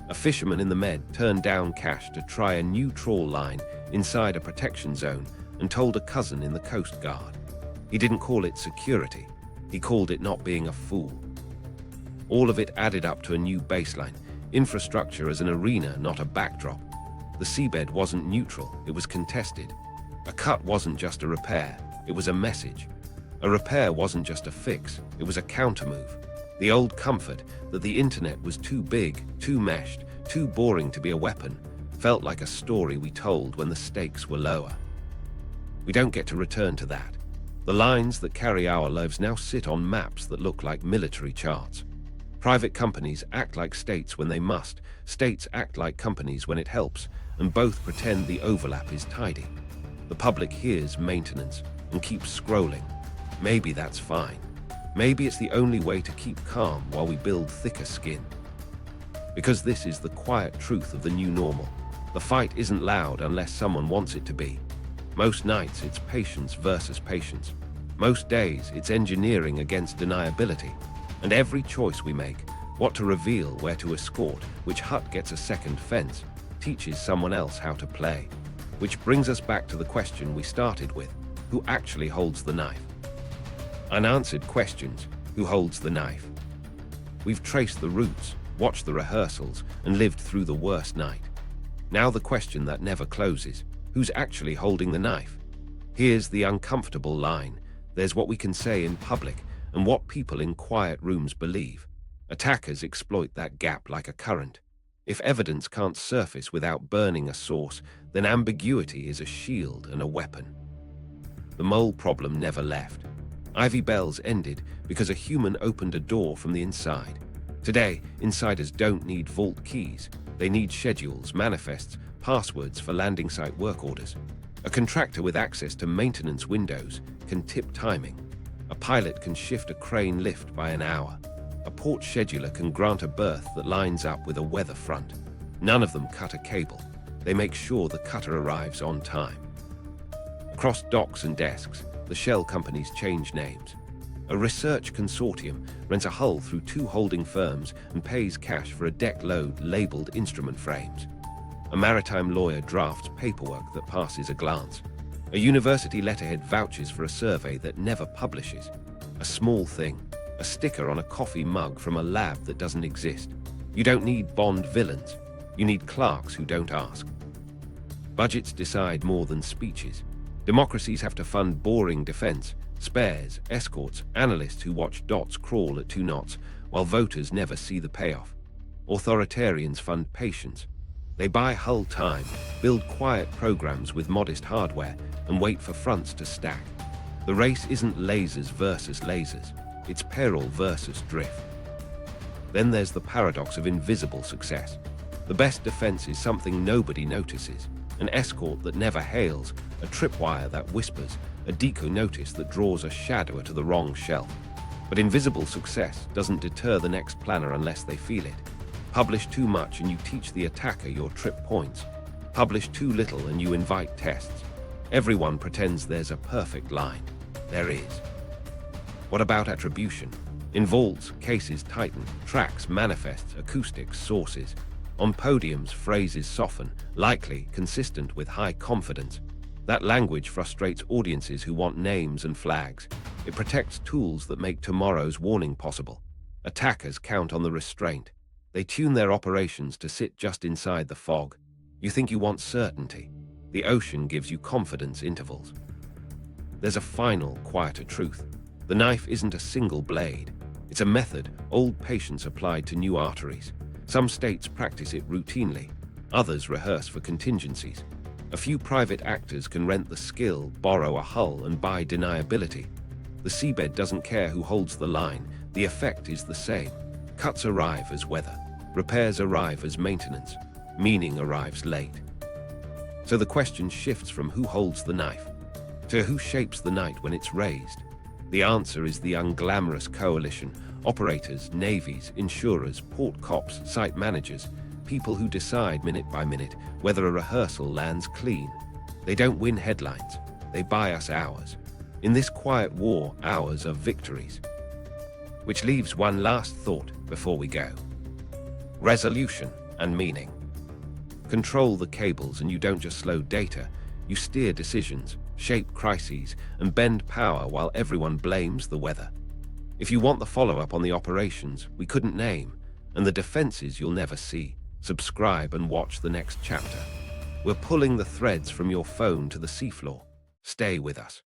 A fisherman in the Med turned down cash to try a new trawl line inside a protection zone and told a cousin in the Coast Guard. He didn't call it security. He called it not being a fool. All of it added up to a new baseline, infrastructure as an arena, not a backdrop. The seabed wasn't neutral, it was contested. A cut wasn't just a repair, it was a message. A repair wasn't just a fix, it was a countermove. The old comfort that the internet was too big, too meshed, too boring to be a weapon felt like a story we told when the stakes were lower. We don't get to return to that. The lines that carry our lives now sit on maps that look like military charts. Private companies act like states when they must, states act like companies when it helps, and both pretend the overlap is tidy. The public hears maintenance and keeps scrolling. Maybe that's fine. Maybe it's the only way to keep calm while we build thicker skin. Because this is the quiet truth of the new normal. The fight isn't loud unless someone wants it to be. Most nights it's patience versus patience. Most days it's engineering against deniability. And every choice we make, what to reveal, where to escort, which hut gets a second fence, teaches someone else how to play. Which brings us back to the question we started with: who actually holds the knife? Unanswered questions: who holds the knife? We've traced the roots, watched the rehearsals, and lived through the worst night. Now the question that never closes: who's actually holding the knife? Here's the uncomfortable line. There's what we can say in public and what people in quiet rooms believe. Attackers exploit that gap like a current. If evidence can't surface without burning a source, then ambiguity is a shield and a weapon. The mole problem never left. Ivy Bells ended because a human opened a door from the inside. Today, insiders don't need vault keys. They need schedules, manifests, passwords for landing site work orders. A contractor with access to maintenance windows can tip timing. A pilot can shift a crane lift by an hour. A port scheduler can grant a berth that lines up with a weather front. None of them cut a cable. They make sure the cutter arrives on time. Across docks and desks, the shell companies change names. A research consortium rents a hull through 2 holding firms and pays cash for a deck load labeled instrument frames. A maritime lawyer drafts paperwork that passes a glance. A university letterhead vouches for a survey that never publishes. A small thing, a sticker on a coffee mug from a lab that doesn't exist. You don't need Bond villains. You need clerks who don't ask. Budgets decide more than speeches. Democracies have to fund boring defense, spares, escorts, analysts who watch dots crawl at 2 knots, while voters never see the payoff. Authoritarians fund patience. They buy hull time, build quiet programs with modest hardware, and wait for fronts to stack. The race isn't lasers versus lasers. It's peril versus drift. Then there's the paradox of invisible success. The best defense is something nobody notices. An escort that never hails, a tripwire that whispers, a deco notice that draws a shadower to the wrong shelf. But invisible success doesn't deter the next planner unless they feel it. Publish too much and you teach the attacker your trip points. Publish too little and you invite tests. Everyone pretends there's a perfect line. There is. What about attribution? In vaults, cases tighten, tracks, manifests, acoustics, sources. On podiums, phrases soften, likely, consistent with high confidence. That language frustrates audiences who want names and flags. It protects tools that make tomorrow's warning possible. Attackers count on the restraint. They tune their operations to sit just inside the fog. You think you want certainty. The ocean gives you confidence intervals. There's a final, quieter truth. The knife isn't a single blade. It's a method, old patience applied to new arteries. Some states practice it routinely. Others rehearse for contingencies. A few private actors can rent the skill, borrow a hull, and buy deniability. The seabed doesn't care who holds the line. The effect is the same. Cuts arrive as weather. Repairs arrive as maintenance. Meaning arrives late. So the question shifts from who holds the knife to who shapes the night when it's raised. The answer is the unglamorous coalition: operators, navies, insurers, port cops, site managers, people who decide minute by minute whether a rehearsal lands clean. They don't win headlines. They buy us hours. In this quiet war, hours are victories. Which leaves one last thought before we go. Resolution and meaning. Control the cables and you don't just slow data, you steer decisions, shape crises, and bend power while everyone blames the weather. If you want the follow-up on the operations we couldn't name, and the defenses you'll never see, subscribe and watch the next chapter. We're pulling the threads from your phone to the seafloor. Stay with us.